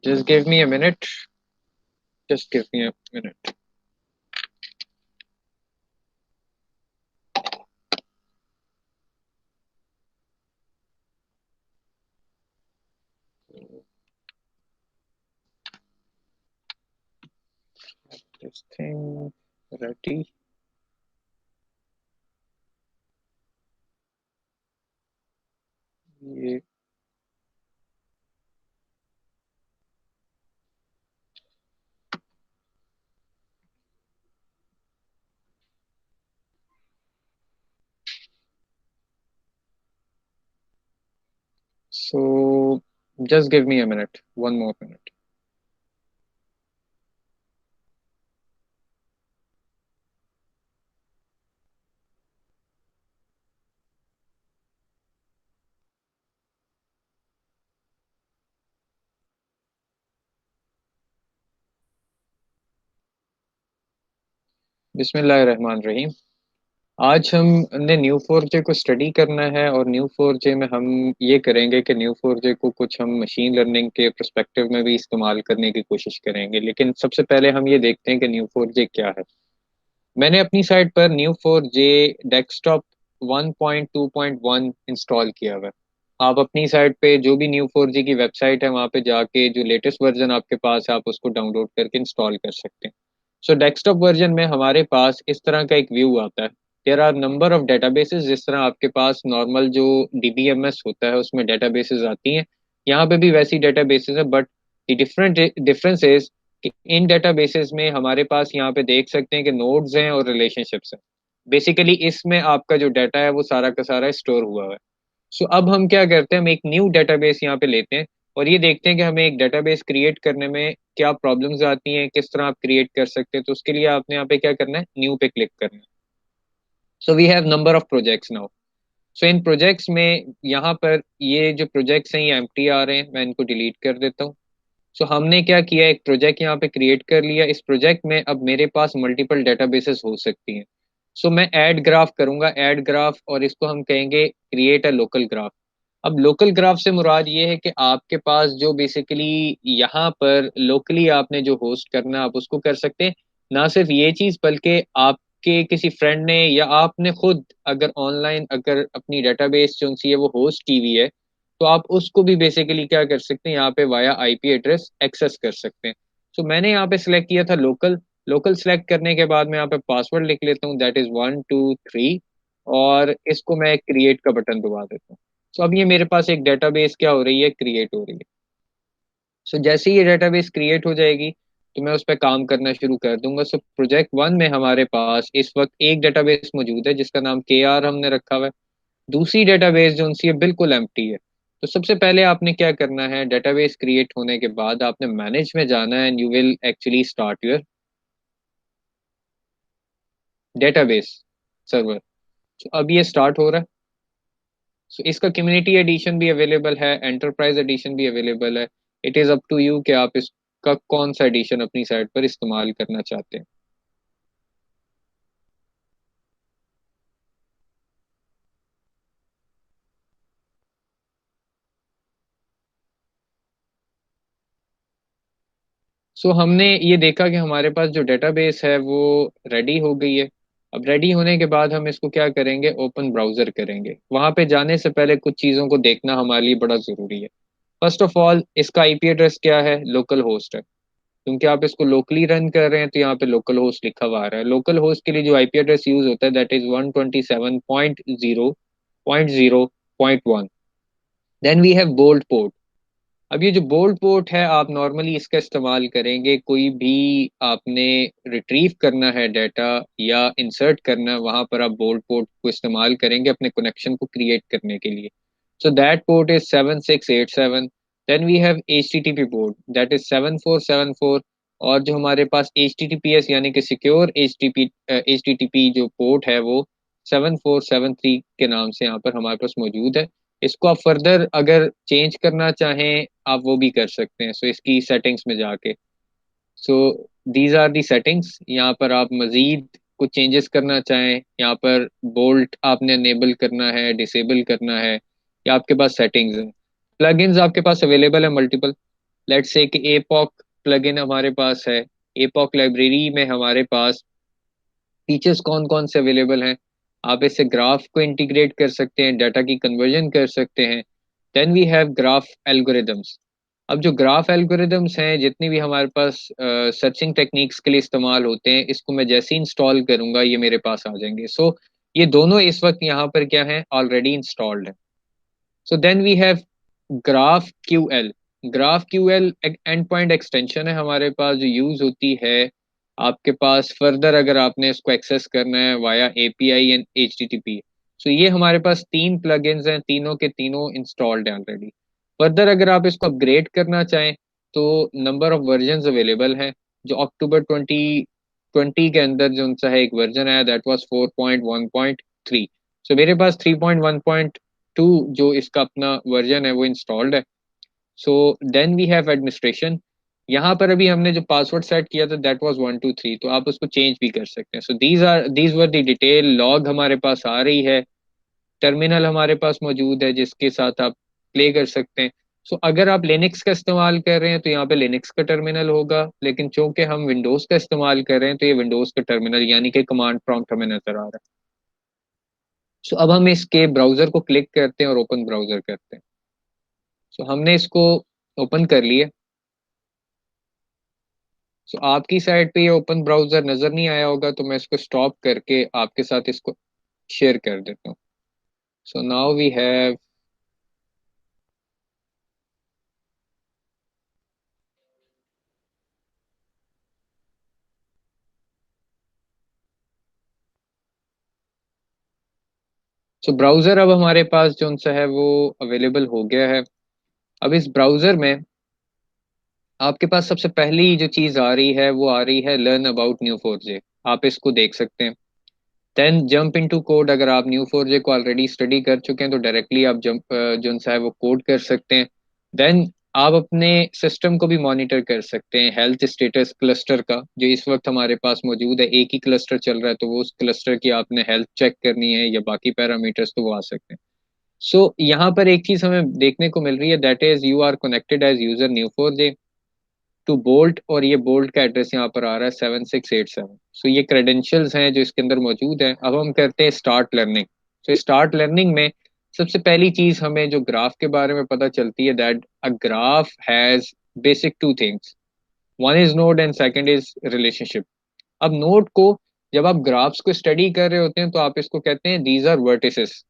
Just give me a minute. Just give me a minute. This thing ready. ये so just give me a minute. One more minute. बिस्मिल्लाहिर्रहमानिर्रहीम। आज हमने new 4J को study करना है और new 4J में हम ये करेंगे कि न्यू 4J को कुछ हम मशीन लर्निंग के पर्सपेक्टिव में भी इस्तेमाल करने की कोशिश करेंगे। लेकिन सबसे पहले हम ये देखते हैं कि न्यू 4J क्या है। मैंने अपनी साइट पर न्यू 4J डेस्कटॉप 1.2.1 इंस्टॉल किया हुआ है। आप अपनी साइट पे जो भी न्यू 4G की वेबसाइट है वहाँ पे जाके जो लेटेस्ट वर्जन आपके पास है आप उसको डाउनलोड करके इंस्टॉल कर सकते हैं। सो डेस्कटॉप वर्जन में हमारे पास इस तरह का एक व्यू आता है। There are number of databases. जिस तरह आपके पास नॉर्मल जो डीबीएमएस होता है उसमें डेटाबेसेस आती हैं, यहाँ पे भी वैसी डेटाबेसेस है, but the different difference is कि इन डेटाबेसेस में हमारे पास यहाँ पे देख सकते हैं कि नोड्स हैं और रिलेशनशिप्स हैं। बेसिकली इसमें आपका जो डाटा है वो सारा का सारा स्टोर हुआ हुआ है। सो अब हम क्या करते हैं, हम एक न्यू डेटाबेस यहाँ पे लेते हैं और ये देखते हैं कि हमें एक डेटाबेस क्रिएट करने में क्या प्रॉब्लम्स आती हैं, किस तरह आप क्रिएट कर सकते हैं। तो उसके लिए आपने यहाँ पे क्या करना है, न्यू पे क्लिक करना है। So we have number of projects now. So in projects में यहाँ पर ये जो प्रोजेक्ट्स हैं ये एम्प्टी आ रहे हैं, मैं इनको डिलीट कर देता हूँ। सो हमने क्या किया, एक प्रोजेक्ट यहाँ पे क्रिएट कर लिया। इस प्रोजेक्ट में अब मेरे पास मल्टीपल डेटाबेसेस हो सकती हैं। सो मैं ऐड ग्राफ करूंगा, ऐड ग्राफ, और इसको हम कहेंगे क्रिएट अ लोकल ग्राफ। अब लोकल ग्राफ से मुराद ये है कि आपके पास जो बेसिकली यहाँ पर लोकली आपने जो होस्ट करना है आप उसको कर सकते हैं। ना सिर्फ ये चीज बल्कि आपके किसी फ्रेंड ने या आपने खुद अगर ऑनलाइन अगर अपनी डेटाबेस जो सी है वो होस्ट की हुई है तो आप उसको भी बेसिकली क्या कर सकते हैं, यहाँ पे वाया आईपी एड्रेस एक्सेस कर सकते हैं। सो मैंने यहाँ पे सिलेक्ट किया था लोकल। लोकल सेलेक्ट करने के बाद मैं यहाँ पे पासवर्ड लिख लेता हूँ, दैट इज 1 2 3, और इसको मैं क्रिएट का बटन दबा देता हूँ। सो अब ये मेरे पास एक डेटाबेस क्या हो रही है, क्रिएट हो रही है। सो जैसे ही ये डेटाबेस क्रिएट हो जाएगी तो मैं उस पर काम करना शुरू कर दूंगा। सो प्रोजेक्ट 1 में हमारे पास इस वक्त एक डेटाबेस मौजूद है जिसका नाम के आर हमने रखा हुआ है। दूसरी डेटाबेस जो उनसी है बिल्कुल एम्प्टी है। तो सबसे पहले आपने क्या करना है, डेटाबेस क्रिएट होने के बाद आपने मैनेज में जाना है and you will actually start your database server. तो अब ये स्टार्ट हो रहा है। सो इसका कम्युनिटी एडिशन भी अवेलेबल है, एंटरप्राइज एडिशन भी अवेलेबल है। It is up to you कि आप इसका कौन सा एडिशन अपनी साइट पर इस्तेमाल करना चाहते हैं। सो हमने ये देखा कि हमारे पास जो डेटाबेस है वो रेडी हो गई है। अब रेडी होने के बाद हम इसको क्या करेंगे, ओपन ब्राउजर करेंगे। वहां पे जाने से पहले कुछ चीज़ों को देखना हमारे लिए बड़ा ज़रूरी है। फर्स्ट ऑफ ऑल इसका आईपी एड्रेस क्या है, लोकल होस्ट है। क्योंकि आप इसको लोकली रन कर रहे हैं तो यहाँ पे लोकल होस्ट लिखा हुआ आ रहा है। लोकल होस्ट के लिए जो आईपी एड्रेस यूज होता है that is 127.0.0.1। Then we have bolt port. अब ये जो बोल्ट पोर्ट है आप नॉर्मली इसका इस्तेमाल करेंगे कोई भी आपने रिट्रीव करना है डाटा या इंसर्ट करना है, वहां पर आप बोल्ट पोर्ट को इस्तेमाल करेंगे अपने कनेक्शन को क्रिएट करने के लिए। So that port is 7687। Then we have H T T P port that is 7474। और जो हमारे पास H T T P S यानी कि secure H T T P जो पोर्ट है वो 7473 के नाम से यहाँ पर हमारे पास मौजूद है। इसको आप फर्दर अगर चेंज करना चाहें आप वो भी कर सकते हैं। सो इसकी सेटिंग्स में जाके, so these are the settings. यहाँ पर आप मजीद कुछ चेंजेस करना चाहें, यहाँ पर बोल्ट आपने अनेबल करना है, डिसेबल करना है, या आपके पास सेटिंग्स हैं। प्लगइन्स आपके पास अवेलेबल है मल्टीपल। लेट्स से कि एपॉक प्लगइन हमारे पास है। एपॉक लाइब्रेरी में हमारे पास फीचर्स कौन कौन से अवेलेबल हैं। आप इससे ग्राफ को इंटीग्रेट कर सकते हैं, डाटा की कन्वर्जन कर सकते हैं। Then we have graph algorithms. अब जो ग्राफ एल्गोरिदम्स हैं, जितनी भी हमारे पास सर्चिंग टेक्निक्स के लिए इस्तेमाल होते हैं, इसको मैं जैसे ही इंस्टॉल करूंगा ये मेरे पास आ जाएंगे। सो ये दोनों इस वक्त यहाँ पर क्या है, ऑलरेडी इंस्टॉल्ड है। So then we have graph Q L. Graph Q L endpoint extension है हमारे पास, जो यूज होती है आपके पास फर्दर अगर आपने इसको एक्सेस करना है वाया एपीआई एंड एचटीटीपी। सो ये हमारे पास तीन प्लगइन्स हैं, तीनों के तीनों इंस्टॉल्ड हैं ऑलरेडी। फर्दर अगर आप इसको अपग्रेड करना चाहें तो नंबर ऑफ वर्जन अवेलेबल हैं। जो अक्टूबर 2020 के अंदर जो उनसा है एक वर्जन आया, दैट वाज 4.1.3। सो मेरे पास 3.1.2 जो इसका अपना वर्जन है वो इंस्टॉल्ड है। So then we have administration. यहाँ पर अभी हमने जो पासवर्ड सेट किया था दैट वाज 123, तो आप उसको चेंज भी कर सकते हैं। So these were the detail log हमारे पास आ रही है। टर्मिनल हमारे पास मौजूद है जिसके साथ आप प्ले कर सकते हैं। सो अगर आप लिनक्स का इस्तेमाल कर रहे हैं तो यहाँ पे लिनक्स का टर्मिनल होगा, लेकिन चूंकि हम विंडोज का इस्तेमाल कर रहे हैं तो ये विंडोज का टर्मिनल यानी कि कमांड प्रॉम्प्ट हमें नजर आ रहा है। सो अब हम इसके ब्राउजर को क्लिक करते हैं और ओपन ब्राउजर करते हैं। सो हमने इसको ओपन कर लिया। सो आपकी साइड पे ये ओपन ब्राउजर नजर नहीं आया होगा, तो मैं इसको स्टॉप करके आपके साथ इसको शेयर कर देता हूँ। So now we have. So browser अब हमारे पास जो सा है वो अवेलेबल हो गया है। अब इस ब्राउजर में आपके पास सबसे पहली जो चीज आ रही है वो आ रही है learn about Neo four J. आप इसको देख सकते हैं। Then jump into code. अगर आप न्यू फोर जे को ऑलरेडी स्टडी कर चुके हैं तो डायरेक्टली आप जंप जो सा है वो कोड कर सकते हैं। देन आप अपने सिस्टम को भी मॉनिटर कर सकते हैं, हेल्थ स्टेटस क्लस्टर का जो इस वक्त हमारे पास मौजूद है। एक ही क्लस्टर चल रहा है तो वो उस क्लस्टर की आपने हेल्थ चेक करनी है या बाकी पैरामीटर्स तो वो आ सकते हैं। सो यहाँ पर एक चीज हमें देखने को मिल रही है, that is you are connected as user Neo four J to bolt. और ये बोल्ट का एड्रेस यहाँ पर आ रहा है 7687। सो ये क्रेडेंशियल्स हैं जो इसके अंदर मौजूद हैं। अब हम करते हैं start learning. So start learning में सबसे पहली चीज हमें जो ग्राफ के बारे में पता चलती है, that a graph has basic two things. One is node and second is relationship. अब नोड को जब आप ग्राफ्स को स्टडी कर रहे होते हैं तो आप इसको कहते हैं दीज आर वर्टिसेस।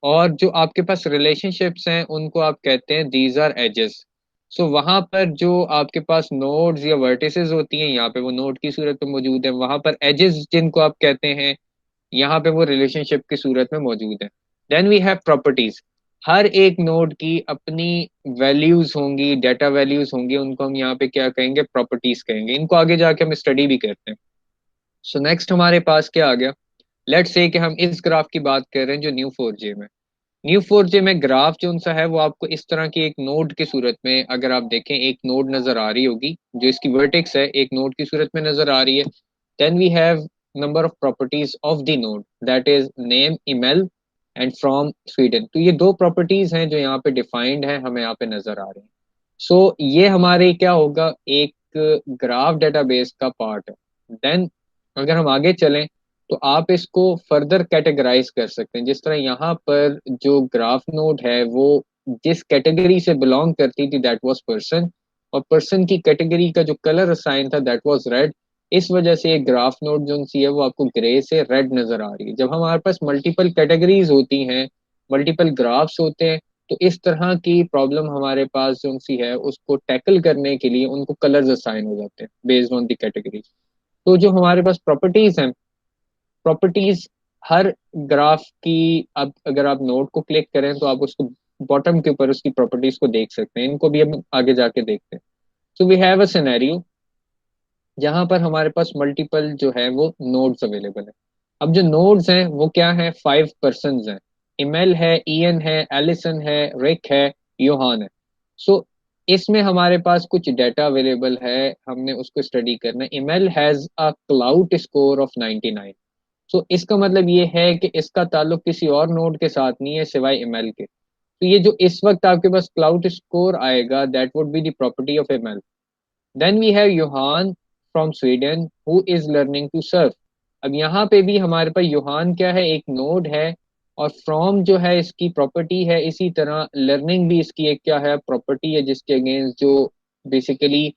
और जो आपके पास रिलेशनशिप्स हैं उनको आप कहते हैं दीज आर एजेस। सो वहां पर जो आपके पास नोड्स या वर्टिसेस होती हैं, यहाँ पे वो नोड की सूरत में मौजूद है। वहां पर एजेस जिनको आप कहते हैं, यहाँ पे वो रिलेशनशिप की सूरत में मौजूद है। Then we have properties. हर एक नोड की अपनी वैल्यूज होंगी, डाटा वैल्यूज होंगी, उनको हम यहाँ पे क्या कहेंगे, प्रॉपर्टीज कहेंगे। इनको आगे जाके हम स्टडी भी करते हैं। सो नेक्स्ट हमारे पास क्या आ गया। लेट्स से कि हम इस ग्राफ की बात कर रहे हैं जो न्यू फोर जे में। न्यू फोर जे में ग्राफ जो सा है वो आपको इस तरह की एक नोड की सूरत में, अगर आप देखें एक नोड नजर आ रही होगी जो इसकी वर्टेक्स है, एक नोड की सूरत में नजर आ रही है। Then we have number of properties of the node, that is name, email and from Sweden. तो ये दो प्रॉपर्टीज हैं जो यहाँ पे डिफाइंड है, हमें यहाँ पे नजर आ रही हैं। सो ये हमारे क्या होगा, एक ग्राफ डेटाबेस का पार्ट है। देन अगर हम आगे चलें तो आप इसको फर्दर कैटेगराइज कर सकते हैं। जिस तरह यहाँ पर जो ग्राफ नोड है वो जिस कैटेगरी से बिलोंग करती थी दैट वाज पर्सन, और पर्सन की कैटेगरी का जो कलर असाइन था दैट वाज रेड। इस वजह से ये ग्राफ नोड जो सी है वो आपको ग्रे से रेड नजर आ रही है। जब हमारे पास मल्टीपल कैटेगरीज होती हैं, मल्टीपल ग्राफ्स होते हैं, तो इस तरह की प्रॉब्लम हमारे पास जो सी है उसको टैकल करने के लिए उनको कलर्स असाइन हो जाते हैं बेस्ड ऑन द कैटेगरी। तो जो हमारे पास प्रॉपर्टीज हैं, प्रॉपर्टीज हर ग्राफ की, अब अगर आप नोड को क्लिक करें तो आप उसको बॉटम के ऊपर उसकी प्रॉपर्टीज को देख सकते हैं। इनको भी हम आगे जाके देखते हैं। So we have a scenario जहां पर हमारे पास मल्टीपल जो है वो नोड्स अवेलेबल है। अब जो नोड्स हैं वो क्या है, 5 पर्सन हैं। इमेल है, इयन है, एलिसन है, रिक है, योहान है। सो इसमें हमारे पास कुछ डाटा अवेलेबल है, हमने उसको स्टडी करना है। Email has a cloud score of 99। सो इसका मतलब ये है कि इसका ताल्लुक किसी और नोड के साथ नहीं है सिवाय ईमेल के। तो ये जो इस वक्त आपके पास क्लाउड स्कोर आएगा, that would be the property of ML. Then we have Johan from Sweden who is learning to surf. अब यहाँ पे भी हमारे पास योहान क्या है, एक नोड है, और फ्रॉम जो है इसकी प्रॉपर्टी है, इसी तरह लर्निंग भी इसकी एक क्या है, प्रॉपर्टी है, जिसके अगेंस्ट जो बेसिकली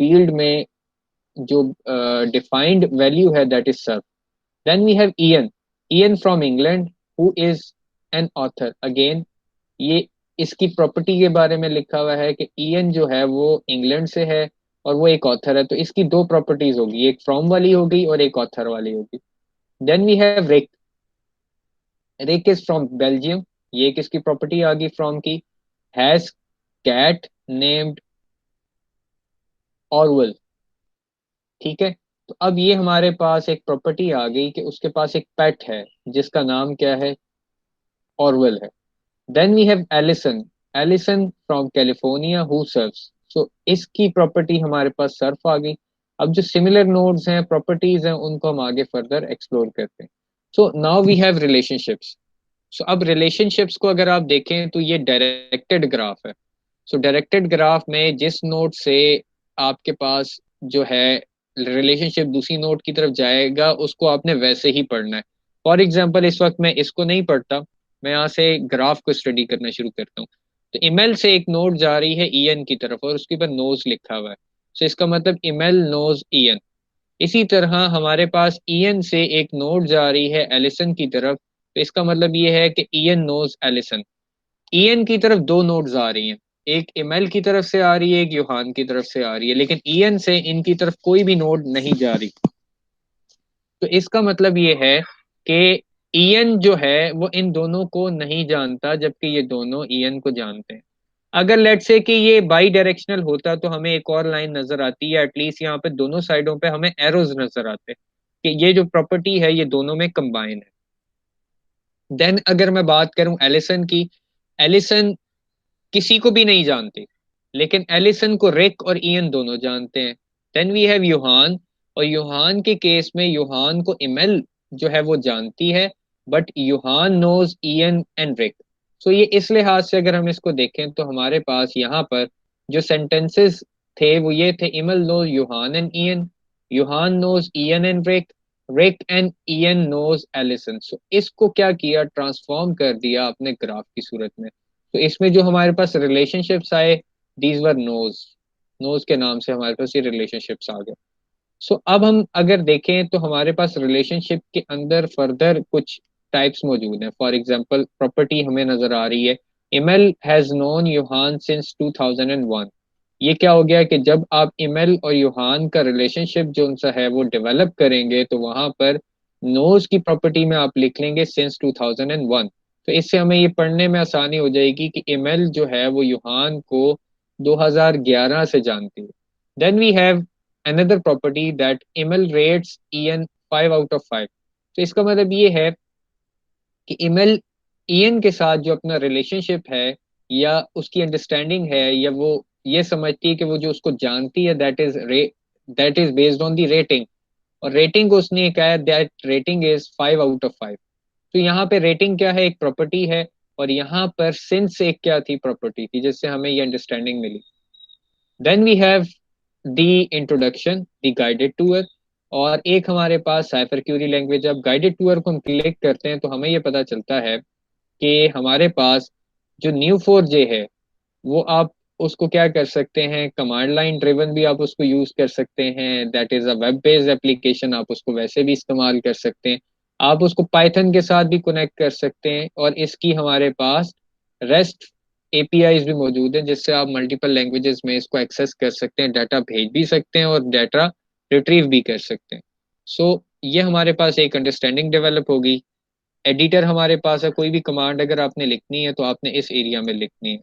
फील्ड में जो डिफाइंड वैल्यू है, that is surf. Then we have Ian, Ian from England who is an author again. ये इसकी प्रॉपर्टी के बारे में लिखा हुआ है कि इयन जो है वो इंग्लैंड से है और वो एक ऑथर है, तो इसकी दो प्रॉपर्टीज होगी, एक फ्रॉम वाली होगी और एक ऑथर वाली होगी। Then we have Rick, Rick is from Belgium, ये किसकी प्रॉपर्टी आ गई, फ्रॉम की। हैज कैट नेम्ड ऑरवेल, ठीक है। तो अब ये हमारे पास एक प्रॉपर्टी आ गई कि उसके पास एक पेट है जिसका नाम क्या है, ऑरवेल है। Then we have Allison, Allison from California who serves, so इसकी प्रॉपर्टी हमारे पास सर्फ आ गई। अब जो सिमिलर नोड्स हैं, प्रॉपर्टीज हैं, उनको हम आगे फर्दर एक्सप्लोर करते हैं। So now we have relationships. So अब रिलेशनशिप्स को अगर आप देखें तो ये डायरेक्टेड ग्राफ है। सो डायरेक्टेड ग्राफ में जिस नोड से आपके पास जो है रिलेशनशिप दूसरी नोड की तरफ जाएगा, उसको आपने वैसे ही पढ़ना है। फॉर एग्जाम्पल इस वक्त मैं इसको नहीं पढ़ता, मैं यहाँ से ग्राफ को स्टडी करना शुरू करता हूँ। तो इमेल से एक नोड जा रही है ईएन की तरफ और उसके ऊपर नोज लिखा हुआ है, सो इसका मतलब इमेल नोज ईएन। इसी तरह हमारे पास ईएन से एक नोड जा रही है एलिसन की तरफ, तो इसका मतलब ये है कि ईएन नोज एलिसन। ईएन की तरफ दो नोड्स आ रही हैं, एक इमेल की तरफ से आ रही है, एक योहान की तरफ से आ रही है, लेकिन ईएन से इनकी तरफ कोई भी नोड नहीं जा रही। तो इसका मतलब ये है कि ईएन जो है वो इन दोनों को नहीं जानता, जबकि ये दोनों ईएन को जानते हैं। अगर लेट से कि ये बाई डायरेक्शनल होता तो हमें एक और लाइन नजर आती है, एटलीस्ट यहाँ पे दोनों साइडों पे हमें एरोज नजर आते हैं कि ये जो प्रॉपर्टी है ये दोनों में कंबाइन है। देन अगर मैं बात करूं एलिसन की, एलिसन किसी को भी नहीं जानती, लेकिन एलिसन को रिक और इयन दोनों जानते हैं। देन वी हैव यूहान, और यूहान के केस में यूहान को इमेल जो है वो जानती है, बट यूहान नोज इयन एंड रिक। सो ये इस लिहाज से अगर हम इसको देखें तो हमारे पास यहाँ पर जो सेंटेंसेस थे वो ये थे, Emil knows Johan and Ian, Johan knows Ian and Rick, Rick and Ian knows Allison. So इसको क्या किया, ट्रांसफॉर्म कर दिया अपने ग्राफ की सूरत में। तो इसमें जो हमारे पास रिलेशनशिप्स आए, दीज वर नोज, नोज के नाम से हमारे पास ये रिलेशनशिप्स आ गए। सो अब हम अगर देखें तो हमारे पास रिलेशनशिप के अंदर फर्दर कुछ टाइप्स मौजूद हैं। फॉर एग्जांपल प्रॉपर्टी हमें नजर आ रही है, इमेल हैज नोन यूहान सिंस 2001। ये क्या हो गया कि जब आप इमेल और यूहान का रिलेशनशिप जो उनसा है वो डेवलप करेंगे, तो वहां पर नोज की प्रॉपर्टी में आप लिख लेंगे सिंस 2001। तो इससे हमें ये पढ़ने में आसानी हो जाएगी कि इमेल जो है वो यूहान को 2011 से जानती है। Then we have another property that email rates Ian 5 out of 5। तो इसका मतलब ये है कि ईमेल इयन के साथ जो अपना रिलेशनशिप है या उसकी अंडरस्टैंडिंग है, या वो ये समझती है कि वो जो उसको जानती है, that is based on the rating. और रेटिंग को उसने कहा है that rating is 5 out of 5। तो यहाँ पे रेटिंग क्या है, एक प्रॉपर्टी है, और यहाँ पर सिंस एक क्या थी, प्रॉपर्टी थी, जिससे हमें ये अंडरस्टैंडिंग मिली। Then we have the introduction, the guided tour, और एक हमारे पास साइफर क्यूरी लैंग्वेज। अब गाइडेड टूर को हम क्लिक करते हैं तो हमें ये पता चलता है कि हमारे पास जो न्यू फोर जे है वो आप उसको क्या कर सकते हैं, कमांड लाइन ड्रिवन भी आप उसको यूज कर सकते हैं, that is a web based application, आप उसको वैसे भी इस्तेमाल कर सकते हैं। आप उसको पाइथन के साथ भी कनेक्ट कर सकते हैं, और इसकी हमारे पास रेस्ट एपीआईज भी मौजूद हैं, जिससे आप मल्टीपल लैंग्वेजेस में इसको एक्सेस कर सकते हैं, डाटा भेज भी सकते हैं और डाटा रिट्रीव भी कर सकते हैं। सो ये हमारे पास एक अंडरस्टैंडिंग डेवलप होगी। एडिटर हमारे पास है, कोई भी कमांड अगर आपने लिखनी है तो आपने इस एरिया में लिखनी है।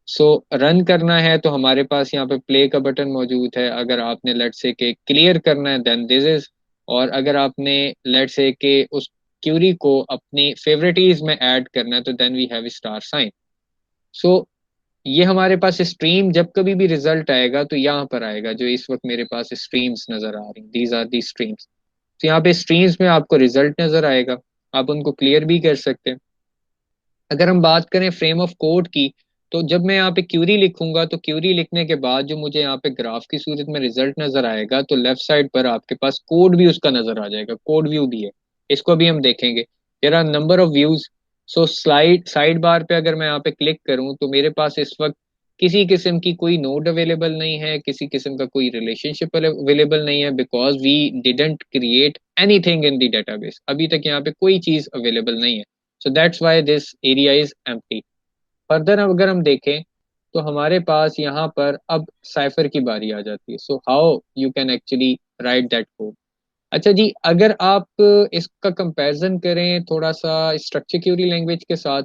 सो रन करना है तो हमारे पास यहाँ पे प्ले का बटन मौजूद है, अगर आपने लेट से के क्लियर करना है देन दिस इज, और अगर आपने लेट से के उस क्यूरी को अपनी फेवरेटीज में ऐड करना है तो then we have star sign. So ये हमारे पास स्ट्रीम जब कभी भी रिजल्ट आएगा तो यहाँ पर आएगा, जो इस वक्त मेरे पास स्ट्रीम्स नजर आ रही, दीज आर दी स्ट्रीम्स। तो यहाँ पे स्ट्रीम्स में आपको रिजल्ट नजर आएगा, आप उनको क्लियर भी कर सकते हैं। अगर हम बात करें फ्रेम ऑफ कोड की, तो जब मैं यहाँ पे क्यूरी लिखूंगा तो क्यूरी लिखने के बाद जो मुझे यहाँ पे ग्राफ की सूरत में रिजल्ट नजर आएगा, तो लेफ्ट साइड पर आपके पास कोड भी उसका नजर आ जाएगा, कोड व्यू भी है। इसको भी हम देखेंगे। There are number of views. So slide sidebar पे अगर मैं यहाँ पे क्लिक करूँ तो मेरे पास इस वक्त किसी किस्म की कोई नोड अवेलेबल नहीं है, किसी किस्म का कोई रिलेशनशिप अवेलेबल नहीं है, because we didn't create anything in the database. अभी तक यहाँ पे कोई चीज अवेलेबल नहीं है। So that's why this area is empty. Further अगर हम देखें तो हमारे पास यहाँ पर अब साइफर की बारी आ जाती है। So how you can actually right that code. अच्छा जी, अगर आप इसका कंपैरिजन करें थोड़ा सा स्ट्रक्चर क्यूरी लैंग्वेज के साथ,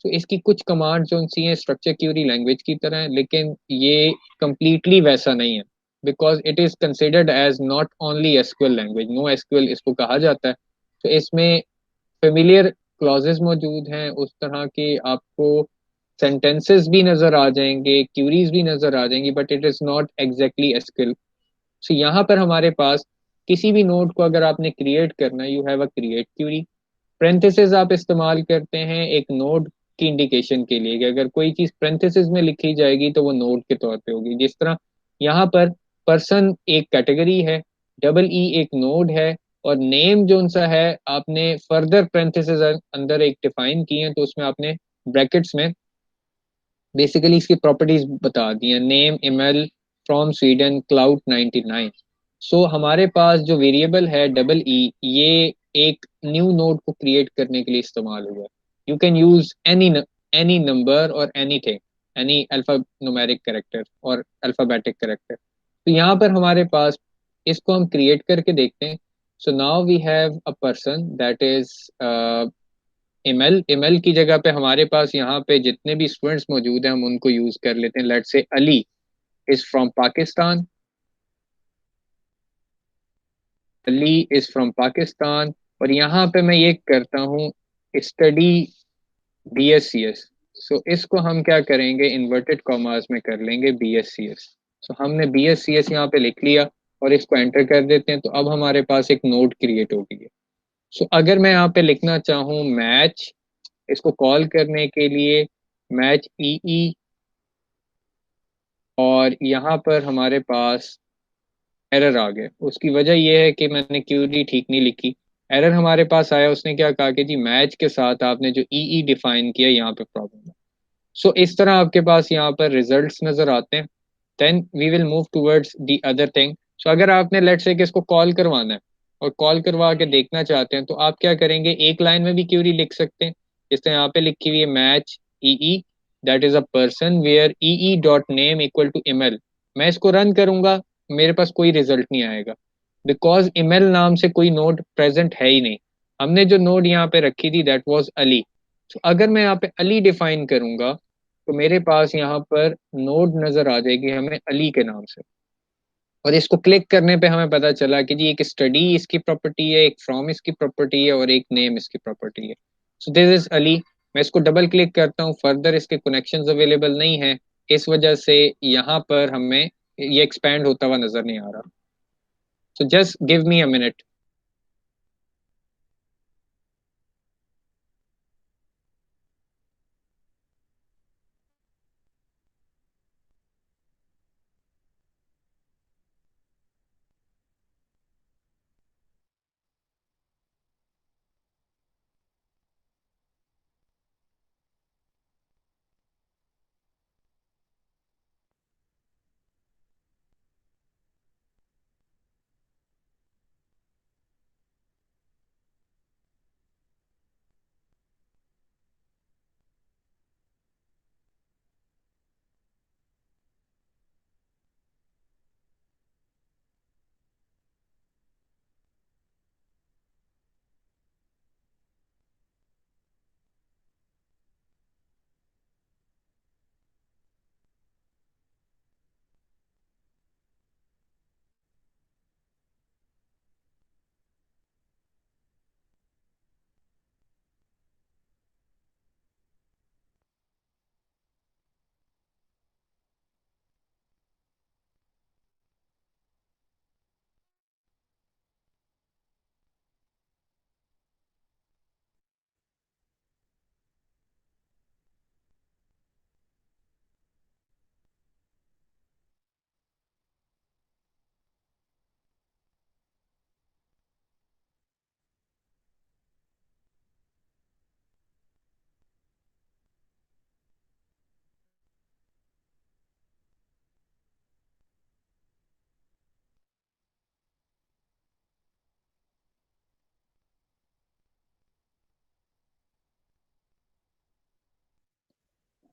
तो इसकी कुछ कमांड जो सी हैं स्ट्रक्चर क्यूरी लैंग्वेज की तरह है, लेकिन ये कंप्लीटली वैसा नहीं है। Because it is considered as not only SQL language, no SQL इसको कहा जाता है। तो इसमें फेमिलियर क्लॉजेस मौजूद हैं, उस तरह के आपको सेंटेंसेस भी नजर आ जाएंगे, क्यूरीज भी नजर आ जाएंगी, but it is not exactly SQL. So यहाँ पर हमारे पास किसी भी नोड को अगर आपने क्रिएट करना है, you have a create query. Parenthesis आप इस्तेमाल करते हैं एक नोड की इंडिकेशन के लिए, कि अगर कोई चीज पेरेंथेसिस में लिखी जाएगी तो वो नोड के तौर पे होगी। जिस तरह यहाँ पर पर्सन एक कैटेगरी है, डबल ई एक नोड है, और नेम जो सा है आपने फर्दर पेरेंथेसिस अंदर एक डिफाइन की है, तो उसमें आपने ब्रैकेट्स में बेसिकली इसकी प्रॉपर्टीज बता दी हैं, name, email, from Sweden, cloud 99। सो हमारे पास जो वेरिएबल है डबल ई, ये एक न्यू नोड को क्रिएट करने के लिए इस्तेमाल हुआ है। You can use any number और anything, any alpha numeric character और अल्फाबेटिक कैरेक्टर। तो यहाँ पर हमारे पास इसको हम क्रिएट करके देखते हैं। So now we have a person that is email. Email की जगह पे हमारे पास यहाँ पे जितने भी स्टूडेंट्स मौजूद हैं हम उनको यूज कर लेते हैं। लेट्स से Ali is from Pakistan. Ali is from Pakistan. और यहाँ पे मैं ये करता हूँ स्टडी BSCS। सो इसको हम क्या करेंगे, इन्वर्टेड कॉमास में कर लेंगे BSCS। सो हमने BSCS यहाँ पे लिख लिया और इसको एंटर कर देते हैं, तो अब हमारे पास एक नोड क्रिएट हो गई है। सो अगर मैं यहाँ पे लिखना चाहूँ मैच, इसको कॉल करने के लिए मैच ई, और यहाँ पर हमारे पास एरर आ गया। उसकी वजह यह है कि मैंने क्यूरी ठीक नहीं लिखी। एरर हमारे पास आया, उसने क्या कहा कि जी मैच के साथ आपने जो ई डिफाइन किया यहाँ पे प्रॉब्लम है। सो इस तरह आपके पास यहाँ पर रिजल्ट्स नजर आते हैं। Then we will move towards the other thing. So अगर आपने लेट्स से कि इसको कॉल करवाना है और कॉल करवा के देखना चाहते हैं, तो आप क्या करेंगे, एक लाइन में भी क्यूरी लिख सकते हैं। इस तरह यहाँ पे लिखी हुई है match e, that is a person where e dot name equal to email. मैं इसको रन करूंगा, मेरे पास कोई रिजल्ट नहीं आएगा, बिकॉज ईमेल नाम से कोई नोड प्रेजेंट है ही नहीं। हमने जो नोड यहाँ पे रखी थी दैट वाज अली। तो अगर मैं यहाँ पे अली डिफाइन करूंगा तो मेरे पास यहाँ पर नोड नजर आ जाएगी हमें अली के नाम से। और इसको क्लिक करने पे हमें पता चला कि जी एक स्टडी इसकी प्रॉपर्टी है, एक फ्रॉम इसकी प्रॉपर्टी है, और एक नेम इसकी प्रॉपर्टी है। So this is Ali. मैं इसको डबल क्लिक करता हूँ, फर्दर इसके कनेक्शंस अवेलेबल नहीं है, इस वजह से यहाँ पर हमें ये एक्सपैंड होता हुआ नजर नहीं आ रहा। So just give me a minute.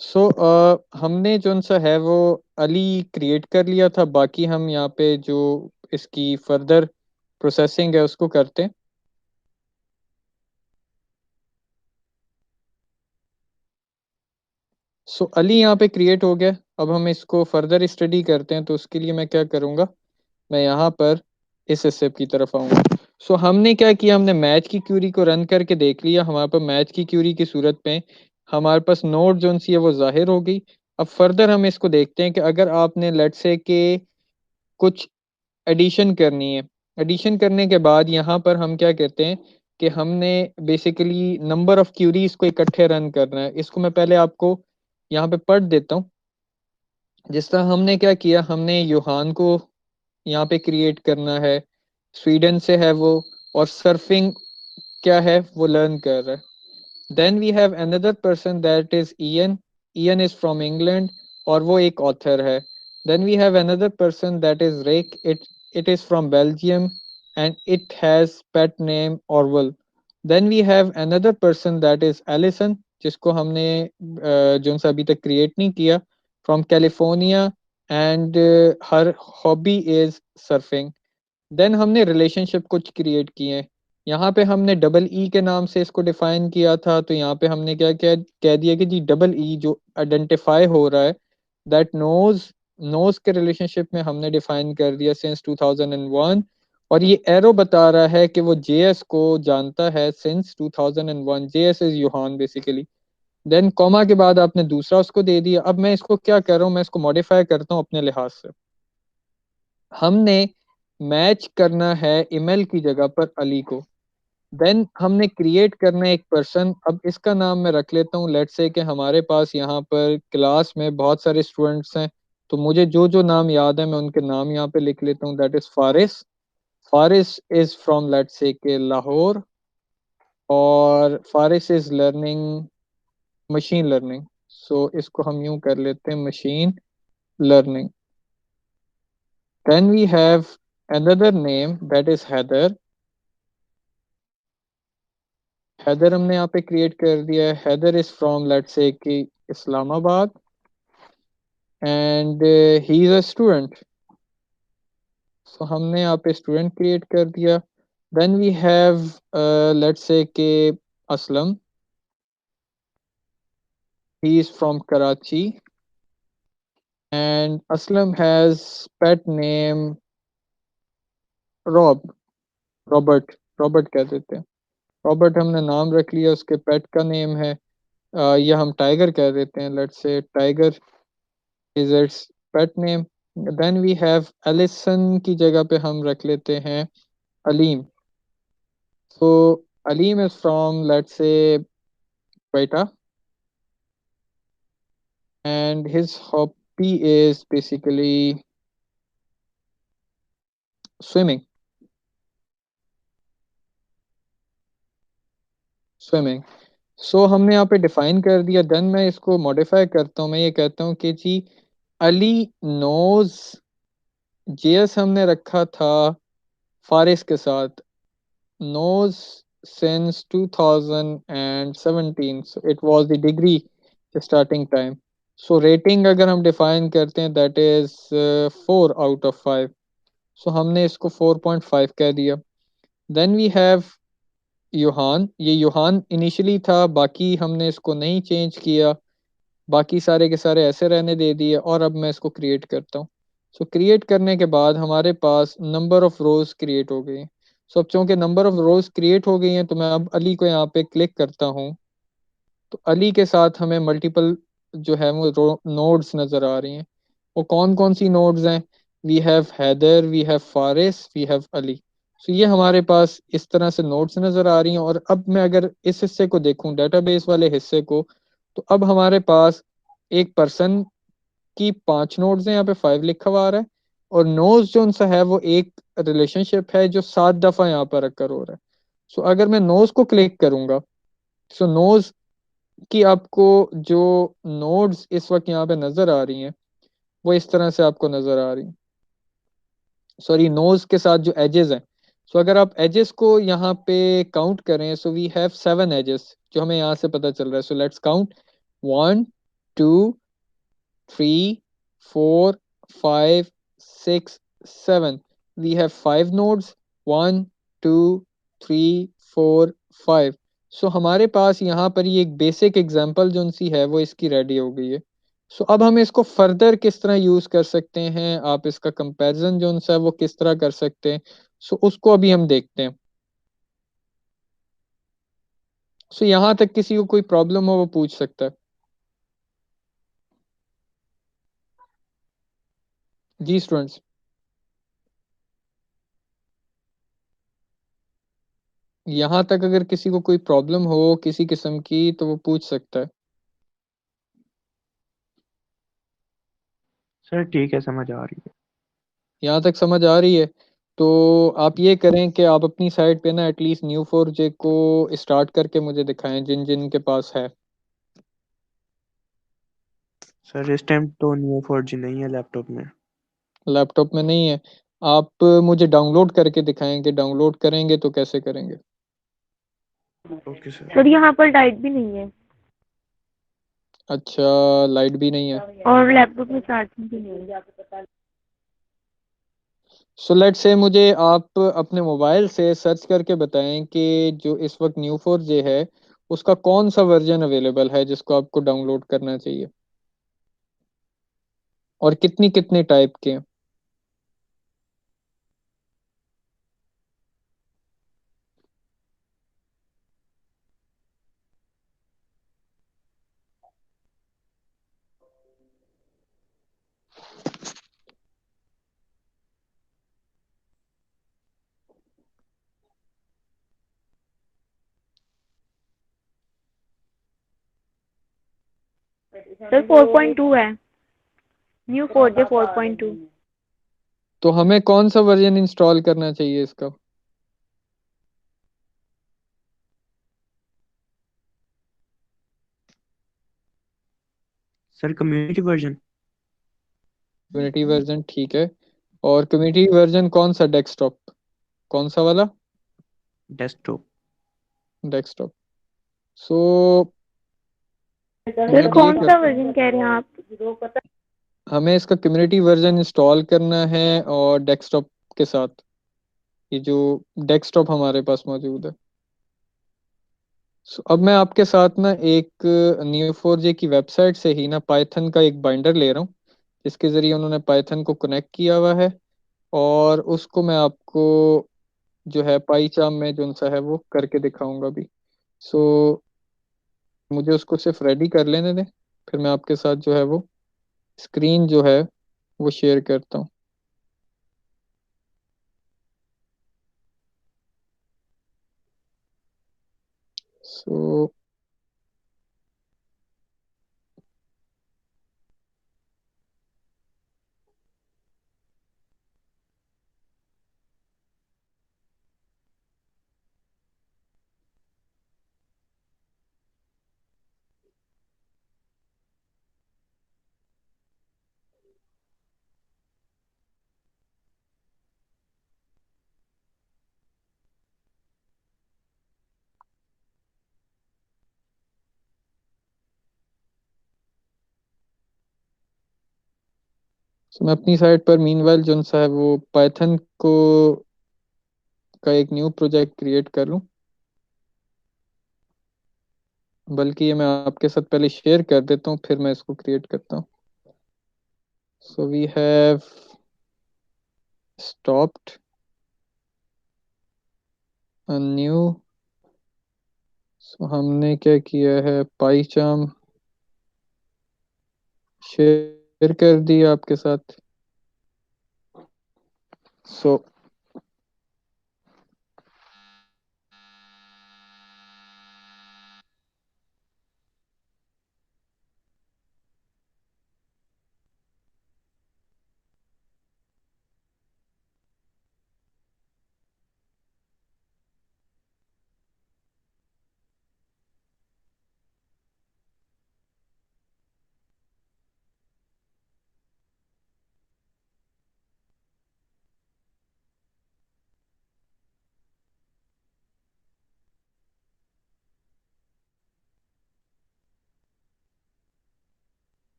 हमने जो सा है वो अली क्रिएट कर लिया था, बाकी हम यहाँ पे जो इसकी फर्दर प्रोसेसिंग है उसको करते हैं। अली यहाँ पे क्रिएट हो गया। अब हम इसको फर्दर स्टडी करते हैं, तो उसके लिए मैं क्या करूँगा, मैं यहाँ पर इस स्टेप की तरफ आऊँगा। हमने क्या किया, हमने मैच की क्यूरी को रन करके देख लिया, हमारे पास मैच की क्यूरी की सूरत में हमारे पास नोड जो सी है वो जाहिर हो गई। अब फर्दर हम इसको देखते हैं कि अगर आपने लेट्स से के कुछ एडिशन करनी है, एडिशन करने के बाद यहाँ पर हम क्या कहते हैं कि हमने बेसिकली नंबर ऑफ क्यूरीज को इकट्ठे रन करना है। इसको मैं पहले आपको यहाँ पे पढ़ देता हूँ। जिस तरह हमने क्या किया, हमने यूहान को यहाँ पे क्रिएट करना है, स्वीडन से है वो, और सर्फिंग क्या है वो लर्न कर रहा है। Then we have another person that is Ian, Ian is from England और वो एक ऑथर है। Then we have another person that is Rick, it is from Belgium and it has pet name Orwell. Then we have another person that is Allison, जिसको हमने जो सा अभी तक क्रिएट नहीं किया, from California and her hobby is surfing. Then हमने रिलेशनशिप कुछ क्रिएट किए हैं। यहाँ पे हमने डबल ई के नाम से इसको डिफाइन किया था, तो यहाँ पे हमने क्या क्या कह दिया कि जी डबल ई जो आइडेंटिफाई हो रहा है, दैट नोज, नोज के रिलेशनशिप में हमने डिफाइन कर दिया सिंस 2001। और ये एरो बता रहा है कि वो जेएस को जानता है since 2001। JS is Johan basically. Then comma के बाद आपने दूसरा उसको दे दिया। अब मैं इसको क्या कर रहा हूँ, मैं इसको मॉडिफाई करता हूँ अपने लिहाज से। हमने मैच करना है इमेल की जगह पर अली को। देन हमने क्रिएट करना है एक पर्सन। अब इसका नाम मैं रख लेता हूँ, लेट्स से कि हमारे पास यहाँ पर क्लास में बहुत सारे स्टूडेंट्स हैं, तो मुझे जो जो नाम याद है मैं उनके नाम यहाँ पे लिख लेता हूँ। That is Faris. Faris is from let's say के लाहौर, और Faris is learning machine learning. इसको हम यूं कर लेते हैं, machine learning. Then we have another name that is Haider. Haider हमने यहाँ पे क्रिएट कर दिया है। Haider is from let's say कि Islamabad and he is a student. हमने यहाँ पे स्टूडेंट क्रिएट कर दिया। Then we have let's say कि Aslam, he is from Karachi and Aslam has pet name Rob, Robert, Robert कह देते हैं। रॉबर्ट हमने नाम रख लिया, उसके पेट का नेम है या हम टाइगर कह देते हैं, let's say tiger is its pet name. Then we have Allison की जगह पे हम रख लेते हैं Aleem. So Aleem is from let's say Quetta and his hobby is basically swimming, swimming. हमने यहाँ पे डिफाइन कर दिया। देन मैं इसको मॉडिफाई करता हूँ, मैं ये कहता हूँ कि जी अली नोज, जेएस हमने रखा था फारिस के साथ, knows since 2017, so it was the degree starting time। Rating अगर हम डिफाइन करते हैं दैट इज 4 आउट ऑफ 5। हमने इसको 4.5 कह दिया। Then we have Johan. ये यूहान इनिशियली था, बाकी हमने इसको नहीं चेंज किया, बाकी सारे के सारे ऐसे रहने दे दिए। और अब मैं इसको क्रिएट करता हूँ। क्रिएट करने के बाद हमारे पास नंबर ऑफ रोज क्रिएट हो गई हैं। अब चूंकि नंबर ऑफ रोज क्रिएट हो गई हैं, तो मैं अब अली को यहाँ पे क्लिक करता हूँ, तो अली के साथ हमें मल्टीपल जो है वो नोड्स नज़र आ रही हैं। वो कौन कौन सी नोड्स हैं, we have Haider, we have Faris, we have Ali. ये हमारे पास इस तरह से नोड्स नज़र आ रही हैं। और अब मैं अगर इस हिस्से को देखूं, डेटाबेस वाले हिस्से को, तो अब हमारे पास एक पर्सन की 5 नोड्स हैं, यहाँ पे 5 लिखा हुआ आ रहा है। और नोज जो उनसा है वो एक रिलेशनशिप है जो 7 दफा यहाँ पर अकर हो रहा है। अगर मैं नोज को क्लिक करूंगा, नोज की आपको जो नोड्स इस वक्त यहाँ पे नजर आ रही हैं वो इस तरह से आपको नजर आ रही हैं। सॉरी, नोज के साथ जो एजेस हैं, अगर आप एजेस को यहाँ पे काउंट करें, वी हैव 7 एजेस जो हमें यहाँ से पता चल रहा है। Let's count 1 2, 3, 4, 5, 6, 7. We have 5 nodes. 1, 2, 3, 4, 5. सो हमारे पास यहाँ पर ये एक बेसिक एग्जांपल जो सी है वो इसकी रेडी हो गई है। सो अब हम इसको फर्दर किस तरह यूज कर सकते हैं, आप इसका कंपैरिजन जो सा है वो किस तरह कर सकते हैं, सो उसको अभी हम देखते हैं। सो यहाँ तक किसी को कोई प्रॉब्लम हो वो पूछ सकता है। जी स्टूडेंट्स, यहाँ तक अगर किसी को कोई प्रॉब्लम हो किसी किस्म की तो वो पूछ सकता है। सर ठीक है, समझ आ रही है। यहाँ तक समझ आ रही है। तो आप ये करें कि आप अपनी साइड पे ना एटलीस्ट न्यू फोर जे को स्टार्ट करके मुझे दिखाएं जिन जिन के पास है। सर इस टाइम तो न्यू 4G नहीं है लैपटॉप में। लैपटॉप में नहीं है। आप मुझे डाउनलोड करके दिखाएं कि डाउनलोड करेंगे तो कैसे करेंगे। Okay sir. सर यहाँ पर लाइट भी नहीं है अच्छा, लाइट भी नहीं है। और लैपटॉप में चार्जिंग भी नहीं है। सो लेट से मुझे आप अपने मोबाइल से सर्च करके बताएं कि जो इस वक्त न्यू फोर जे है उसका कौन सा वर्जन अवेलेबल है जिसको आपको डाउनलोड करना चाहिए, और कितनी कितने टाइप के हैं। सर 4.2 है, न्यू 4G 4.2। तो हमें कौन सा वर्जन इंस्टॉल करना चाहिए इसका। Sir community version. Community version ठीक है। और कम्युनिटी वर्जन कौन सा, डेस्कटॉप कौन सा वाला। डेस्कटॉप। डेस्कटॉप। सो मैं सर अब ये कौन सा करता हूँ, वर्जन कह रहे हैं आप? हमें इसका कम्युनिटी वर्जन इंस्टॉल करना है और डेस्कटॉप के साथ, ये जो डेस्कटॉप हमारे पास मौजूद है। अब मैं आपके साथ ना एक न्यू फोर जे की वेबसाइट से ही ना पाइथन का एक बाइंडर ले रहा हूँ जिसके ज़रिए उन्होंने पाइथन को कनेक्ट किया हुआ है, और उसको मैं आपको जो है पाईचाम में जो सा है वो करके दिखाऊंगा भी। सो मुझे उसको सिर्फ रेडी कर लेने दें, फिर मैं आपके साथ जो है वो स्क्रीन जो है वो शेयर करता हूँ। सो मैं अपनी साइड पर मीनवाइल जो सा है वो पाइथन को का एक न्यू प्रोजेक्ट क्रिएट कर लूँ, बल्कि ये मैं आपके साथ पहले शेयर कर देता हूँ फिर मैं इसको क्रिएट करता हूँ। So we have stopped a new. So हमने क्या किया है, पाईचाम शेयर कर दिया आपके साथ। सो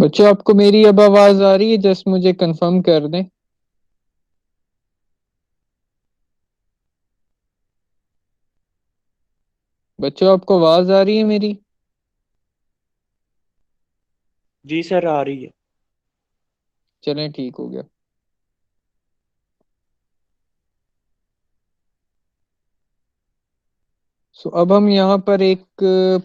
बच्चों आपको मेरी अब आवाज आ रही है? जस्ट मुझे कंफर्म कर दें। बच्चों आपको आवाज आ रही है मेरी? जी सर आ रही है। चलें ठीक हो गया। सो अब हम यहाँ पर एक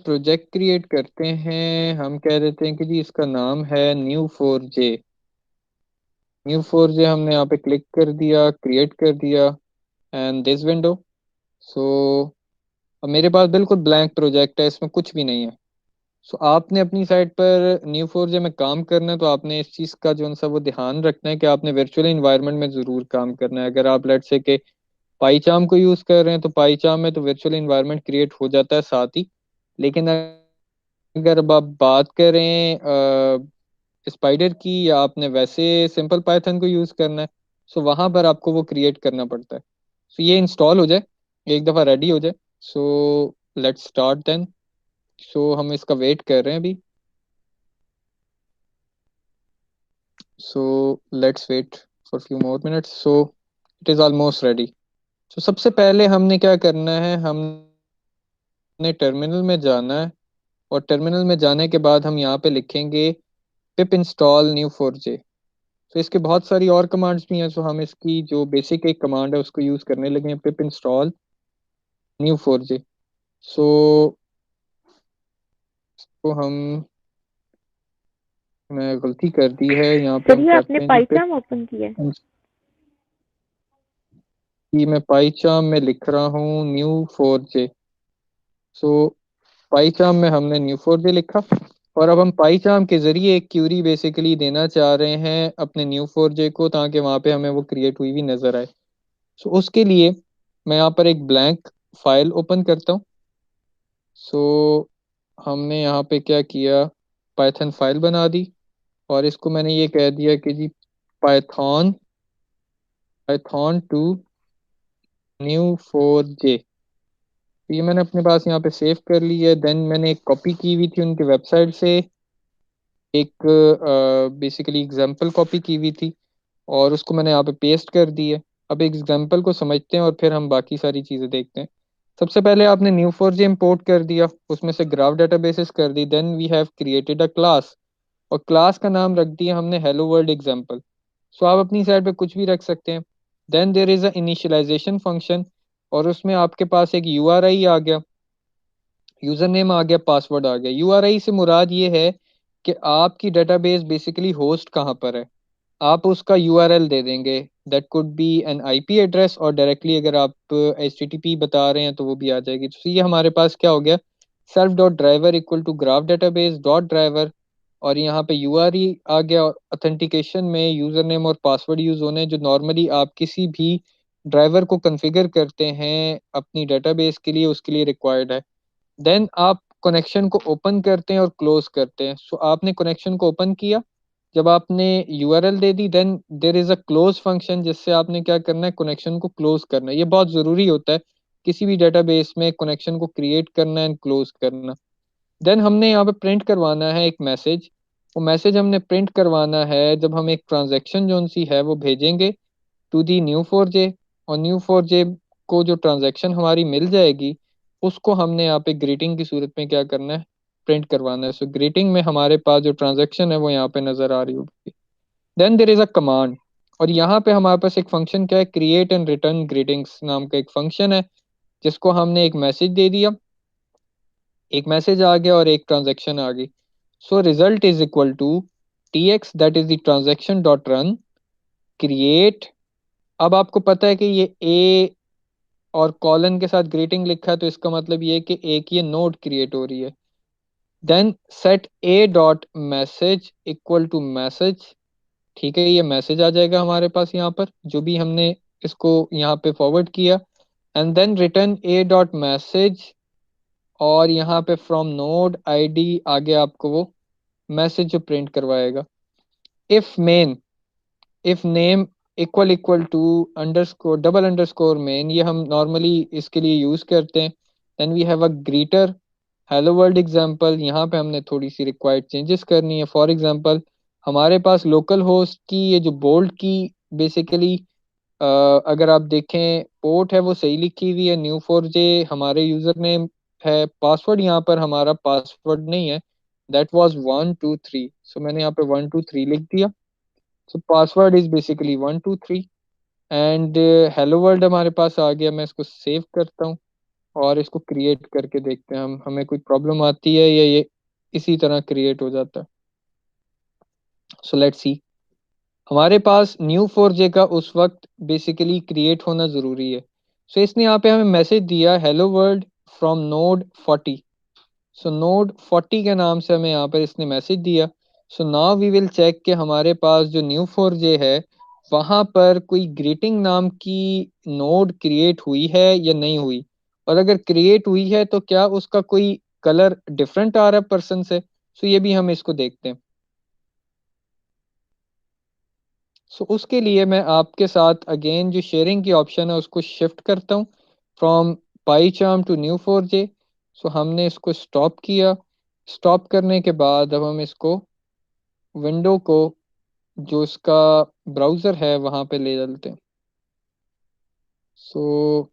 प्रोजेक्ट क्रिएट करते हैं। हम कह देते हैं कि जी इसका नाम है New4j। New4j हमने यहाँ पे क्लिक कर दिया, क्रिएट कर दिया एंड दिस विंडो। सो अब मेरे पास बिल्कुल ब्लैंक प्रोजेक्ट है, इसमें कुछ भी नहीं है। सो आपने अपनी साइट पर New4j में काम करना है तो आपने इस चीज़ का जो सा वो ध्यान रखना है कि आपने वर्चुअल इन्वायरमेंट में ज़रूर काम करना है। अगर आप लेट से के पाईचार्म को यूज़ कर रहे हैं तो पाईचार्म में तो वर्चुअल इन्वायरमेंट क्रिएट हो जाता है साथ ही। लेकिन अगर अब आप बात करें स्पाइडर की, या आपने वैसे सिंपल पाइथन को यूज़ करना है, सो वहाँ पर आपको वो क्रिएट करना पड़ता है। सो ये इंस्टॉल हो जाए, एक दफ़ा रेडी हो जाए। So let's start then. So हम इसका वेट कर रहे हैं अभी। So let's wait for few more minutes. So it is almost ready. So सबसे पहले हमने क्या करना है, हमने टर्मिनल में जाना है और टर्मिनल में जाने के बाद हम यहाँ पे लिखेंगे पिप इंस्टॉल New4j। तो इसके बहुत सारी और कमांड्स भी हैं, सो हम इसकी जो बेसिक एक कमांड है उसको यूज़ करने लगे हैं, पिप इंस्टॉल New4j। सो तो मैं गलती कर दी है, यहाँ पे सर हम ये आपने करते हैं जी पिप। पाइथन ओपन किया है? की मैं पाईचार्म में लिख रहा हूँ New4j। सो पाईचार्म में हमने New4j लिखा और अब हम पाईचार्म के जरिए एक क्यूरी बेसिकली देना चाह रहे हैं अपने New4j को, ताकि वहाँ पे हमें वो क्रिएट हुई भी नजर आए। सो उसके लिए मैं यहाँ पर एक ब्लैंक फाइल ओपन करता हूँ। सो हमने यहाँ पे क्या किया, पाइथन फाइल बना दी और इसको मैंने ये कह दिया कि जी पाइथन पाइथन टू New4j। ये मैंने अपने पास यहाँ पे सेव कर ली है। देन मैंने एक कॉपी की हुई थी उनकी वेबसाइट से, एक बेसिकली एग्जाम्पल कॉपी की हुई थी और उसको मैंने यहाँ पे पेस्ट कर दी है। अब एग्जाम्पल को समझते हैं और फिर हम बाकी सारी चीज़ें देखते हैं। सबसे पहले आपने New4j इंपोर्ट कर दिया, उसमें से ग्राफ डेटाबेसेस कर दी। Then we have created a class और क्लास का नाम रख दिया हमने हेलो वर्ल्ड एग्जाम्पल। सो आप अपनी साइड पे कुछ भी रख सकते हैं। Then there is a initialization function और उसमें आपके पास एक यूआरआई आ गया, यूजर नेम आ गया, पासवर्ड आ गया। यूआरआई से मुराद ये है कि आपकी डेटाबेस बेसिकली होस्ट कहाँ पर है, आप उसका यूआरएल दे देंगे। That could be N IP address और डायरेक्टली अगर आप एचटीटीपी बता रहे हैं तो वो भी आ जाएगी। तो ये हमारे पास क्या हो गया, self dot driver equal to graph database dot driver और यहाँ पे यूआरई आ गया। और ऑथेंटिकेशन में यूजर नेम और पासवर्ड यूज होने हैं, जो नॉर्मली आप किसी भी ड्राइवर को कॉन्फ़िगर करते हैं अपनी डेटाबेस के लिए, उसके लिए रिक्वायर्ड है। देन आप कनेक्शन को ओपन करते हैं और क्लोज करते हैं। सो आपने कनेक्शन को ओपन किया, जब आपने यूआरएल दे दी, then there is a close function जिससे आपने क्या करना है, कनेक्शन को क्लोज करना है। ये बहुत ज़रूरी होता है किसी भी डेटाबेस में कनेक्शन को क्रिएट करना एंड क्लोज करना। देन हमने यहाँ पे प्रिंट करवाना है एक मैसेज। वो मैसेज हमने प्रिंट करवाना है जब हम एक ट्रांजैक्शन जो सी है वो भेजेंगे टू दी New4j। और New4j को जो ट्रांजैक्शन हमारी मिल जाएगी उसको हमने यहाँ पे ग्रीटिंग की सूरत में क्या करना है, प्रिंट करवाना है। सो ग्रीटिंग में हमारे पास जो ट्रांजैक्शन है वो यहाँ पे नजर आ रही होगी। Then there is a command और यहाँ पे हमारे पास एक फंक्शन क्या है, क्रिएट एंड रिटर्न ग्रीटिंग्स नाम का एक फंक्शन है, जिसको हमने एक मैसेज दे दिया, एक मैसेज आ गया और एक ट्रांजैक्शन आ गई। So result is equal to T X, that is the transaction dot run create. अब आपको पता है कि ये ए और कॉलन के साथ ग्रीटिंग लिखा है, तो इसका मतलब ये है कि एक ये नोड क्रिएट हो रही है। Then set a dot message equal to message. ठीक है, ये मैसेज आ जाएगा हमारे पास यहाँ पर जो भी हमने इसको यहाँ पे फॉरवर्ड किया। And then return a dot message और यहाँ पे फ्रॉम नोड आईडी आगे आपको वो मैसेज जो प्रिंट करवाएगा। If main, if name equal equal to underscore double underscore main, ये हम नॉर्मली इसके लिए यूज करते हैं। Then we have a greeter hello world example. यहाँ पे हमने थोड़ी सी रिक्वायर्ड चेंजेस करनी है। फॉर एग्जांपल हमारे पास लोकल होस्ट की ये जो बोल्ट की बेसिकली अगर आप देखें पोर्ट है वो सही लिखी हुई है, न्यू4j हमारे यूजर नेम है। पासवर्ड यहाँ पर हमारा पासवर्ड नहीं है, दैट वाज 123, सो मैंने यहाँ पे 123 लिख दिया। सो password is basically 123 and hello world हमारे पास आ गया। मैं इसको सेव करता हूँ और इसको क्रिएट करके देखते हैं हम, हमें कोई प्रॉब्लम आती है या ये इसी तरह क्रिएट हो जाता है। सो लेट्स सी, हमारे पास न्यू4j का उस वक्त बेसिकली क्रिएट होना ज़रूरी है। सो इसने यहाँ पे हमें मैसेज दिया hello world from node 40। So node 40 के नाम से हमें यहाँ पर इसने मैसेज दिया। So now we will check कि हमारे पास जो न्यू4j है वहाँ पर कोई ग्रीटिंग नाम की नोड क्रिएट हुई है या नहीं हुई, और अगर क्रिएट हुई है तो क्या उसका कोई कलर डिफरेंट आ रहा है पर्सन से। सो ये भी हम इसको देखते हैं। सो उसके लिए मैं आपके साथ अगेन जो शेयरिंग की ऑप्शन है उसको शिफ्ट करता हूँ फ्रॉम पाईचार्म टू न्यू4j। सो हमने इसको स्टॉप किया। स्टॉप करने के बाद अब हम इसको विंडो को जो इसका ब्राउज़र है वहाँ पे ले चलते हैं। So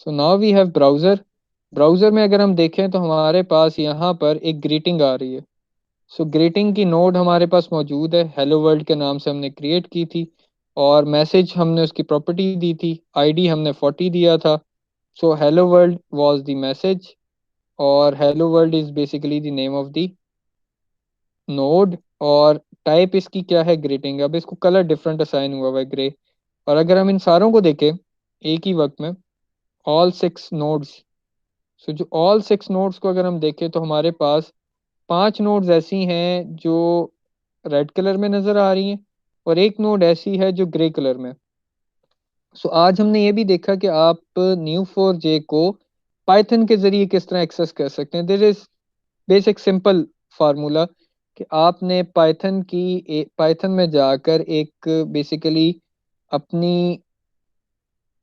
so now we have browser. Browser में अगर हम देखें तो हमारे पास यहाँ पर एक ग्रीटिंग आ रही है। सो ग्रीटिंग की नोड हमारे पास मौजूद है, हेलो वर्ल्ड के नाम से हमने क्रिएट की थी और मैसेज हमने उसकी प्रॉपर्टी दी थी, आईडी हमने 40 दिया था। So hello world was the message और hello world is basically the name of the node, और टाइप इसकी क्या है, ग्रीटिंग। अब इसको कलर डिफरेंट असाइन हुआ हुआ है, ग्रे। और अगर हम इन सारों को देखें एक ही वक्त में, ऑल 6 नोड्स, सो जो ऑल 6 नोड्स को अगर हम देखें तो हमारे पास 5 नोड्स ऐसी हैं जो रेड कलर में नज़र आ रही हैं और एक नोड ऐसी है जो ग्रे कलर में। सो आज हमने ये भी देखा कि आप न्यू4j को पाइथन के ज़रिए किस तरह एक्सेस कर सकते हैं। This is basic simple formula कि आपने पाइथन में जाकर एक बेसिकली अपनी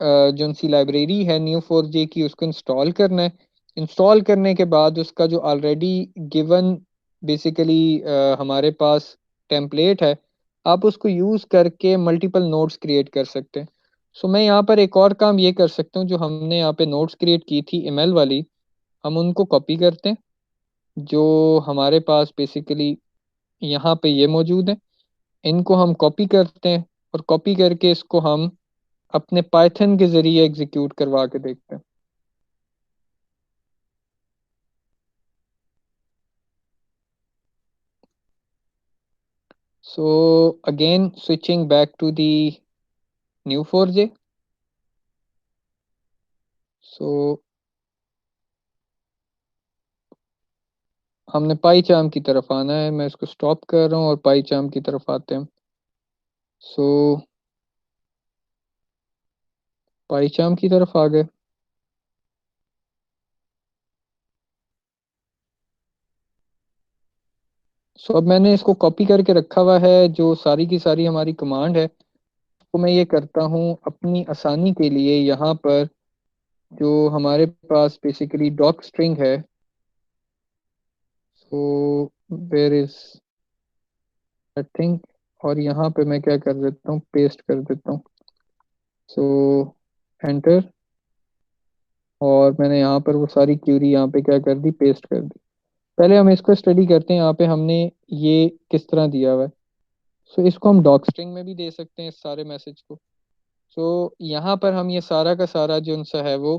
जो सी लाइब्रेरी है न्यू4j की उसको इंस्टॉल करना है। इंस्टॉल करने के बाद उसका जो ऑलरेडी गिवन बेसिकली हमारे पास टेम्पलेट है, आप उसको यूज़ करके मल्टीपल नोट्स क्रिएट कर सकते हैं। सो मैं यहाँ पर एक और काम ये कर सकता हूँ, जो हमने यहाँ पे नोट्स क्रिएट की थी ईमेल वाली, हम उनको कॉपी करते हैं जो हमारे पास बेसिकली यहाँ पे ये मौजूद है। इनको हम कॉपी करते हैं और कॉपी करके इसको हम अपने पाइथन के ज़रिए एग्जीक्यूट करवा के देखते हैं। So again switching back to the Neo4j. So हमने पाईचार्म की तरफ आना है, मैं इसको स्टॉप कर रहा हूँ और पाईचार्म की तरफ आते हैं। सो पाईचार्म की तरफ आ गए। सो अब मैंने इसको कॉपी करके रखा हुआ है, जो सारी की सारी हमारी कमांड है तो मैं ये करता हूँ अपनी आसानी के लिए। यहाँ पर जो हमारे पास बेसिकली डॉक स्ट्रिंग है, so where is that thing, और यहाँ पे मैं क्या कर देता हूँ, पेस्ट कर देता हूँ। सो एंटर, और मैंने यहाँ पर वो सारी क्यूरी यहाँ पे क्या कर दी, पेस्ट कर दी। पहले हम इसको स्टडी करते हैं। यहाँ पे हमने ये किस तरह दिया हुआ है। सो इसको हम डॉक स्ट्रिंग में भी दे सकते हैं इस सारे मैसेज को। सो यहाँ पर हम ये सारा का सारा जो उनसा है वो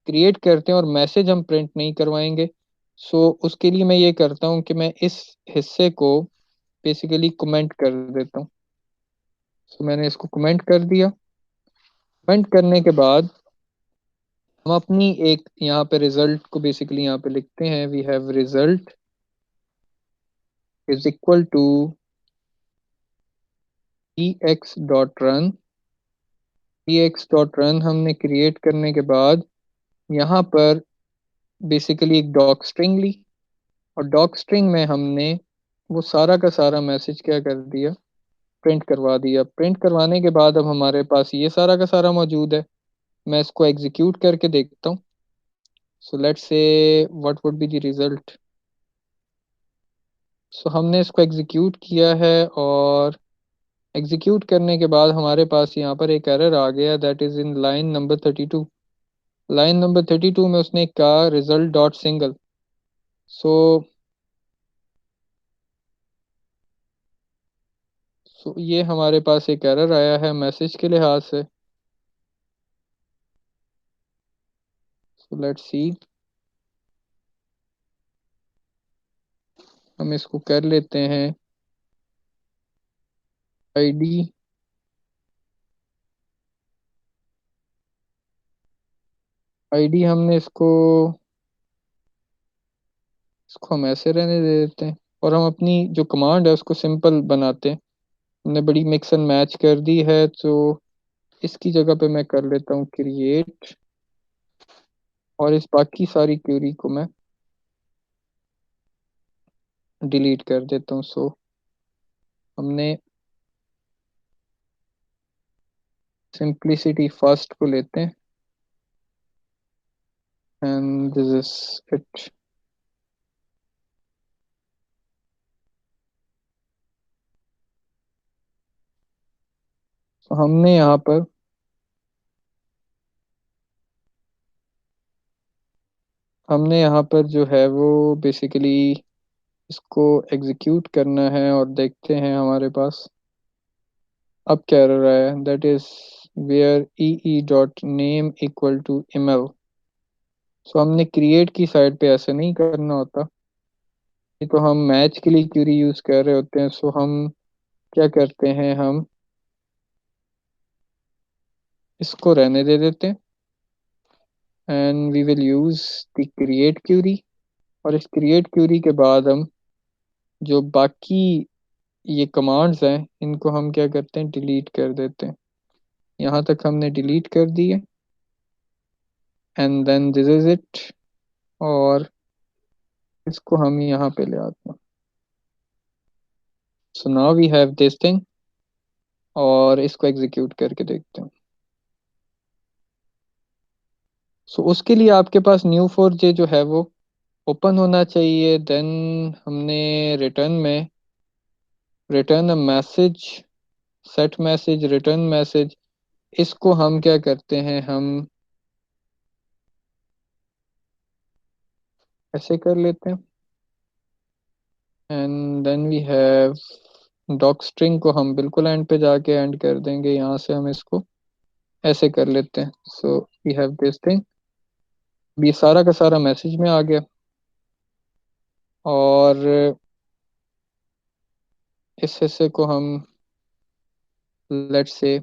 क्रिएट करते हैं और मैसेज हम प्रिंट नहीं करवाएंगे। सो उसके लिए मैं ये करता हूँ कि मैं इस हिस्से को बेसिकली कमेंट कर देता हूँ। सो मैंने इसको कमेंट कर दिया। कमेंट करने के बाद हम अपनी एक यहाँ पे रिजल्ट को बेसिकली यहाँ पे लिखते हैं, we have result is equal to ex.run। ex.run हमने क्रिएट करने के बाद यहाँ पर बेसिकली एक डॉक स्ट्रिंग ली और डॉक स्ट्रिंग में हमने वो सारा का सारा मैसेज क्या कर दिया, प्रिंट करवा दिया। प्रिंट करवाने के बाद अब हमारे पास ये सारा का सारा मौजूद है। मैं इसको एग्जीक्यूट करके देखता हूँ। So let's say what would be the result. So हमने इसको एग्जीक्यूट किया है और एग्जीक्यूट करने के बाद हमारे पास यहाँ पर एक एरर आ गया, that is in line number 32। Line number 32 में उसने कहा रिजल्ट डॉट सिंगल। सो ये हमारे पास एक एरर आया है मैसेज के लिहाज से। सो लेट्स सी, हम इसको कर लेते हैं आईडी आईडी हमने इसको हम ऐसे रहने दे देते हैं और हम अपनी जो कमांड है उसको सिंपल बनाते हैं। हमने बड़ी मिक्स एंड मैच कर दी है, तो इसकी जगह पे मैं कर लेता हूँ क्रिएट, और इस बाकी सारी क्यूरी को मैं डिलीट कर देता हूँ। सो हमने सिंप्लिसिटी फर्स्ट को लेते हैं एंड दिस इज इट। तो हमने यहाँ पर जो है वो बेसिकली इसको एग्जीक्यूट करना है और देखते हैं हमारे पास अब क्या रहा है, that is where e dot name equal to ml। So हमने क्रिएट की साइड पे ऐसे नहीं करना होता, ये तो हम मैच के लिए क्यूरी यूज कर रहे होते हैं। सो हम क्या करते हैं, हम इसको रहने दे देते हैं and we will use the create query. और इस क्रिएट क्यूरी के बाद हम जो बाकी ये कमांड्स हैं इनको हम क्या करते हैं, डिलीट कर देते हैं। यहाँ तक हमने डिलीट कर दी है and then this is it. और इसको हम यहाँ पे ले आते हैं। So now we have this thing, और इसको एग्जीक्यूट करके देखते हैं। सो उसके लिए आपके पास न्यू फोर जे जो है वो ओपन होना चाहिए। देन हमने रिटर्न में return a message, set message, return message, इसको हम क्या करते हैं, हम ऐसे कर लेते हैं and then we have doc string को हम बिल्कुल एंड पे जाके एंड कर देंगे। यहाँ से हम इसको ऐसे कर लेते हैं। So we have this thing, ये सारा का सारा मैसेज में आ गया। और इस हिस्से को हम लेट्स से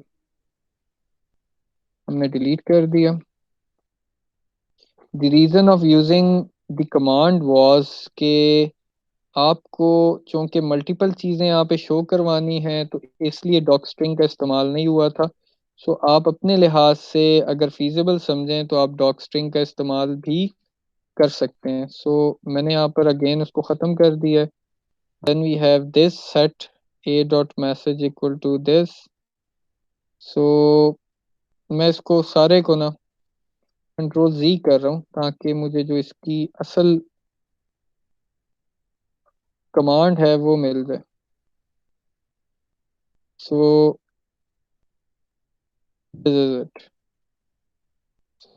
हमने डिलीट कर दिया। The reason of using the command was के आपको चूंकि मल्टीपल चीज़ें यहाँ पे शो करवानी हैं, तो इसलिए डॉक स्ट्रिंग का इस्तेमाल नहीं हुआ था। सो आप अपने लिहाज से अगर फीजिबल समझें तो आप डॉक स्ट्रिंग का इस्तेमाल भी कर सकते हैं। सो मैंने यहाँ पर अगेन उसको ख़त्म कर दिया है। Then we have this set a dot message equal to this. So मैं इसको सारे को ना कंट्रोल Z कर रहा हूँ ताकि मुझे जो इसकी असल कमांड है वो मिल जाए। सो दिस इज इट।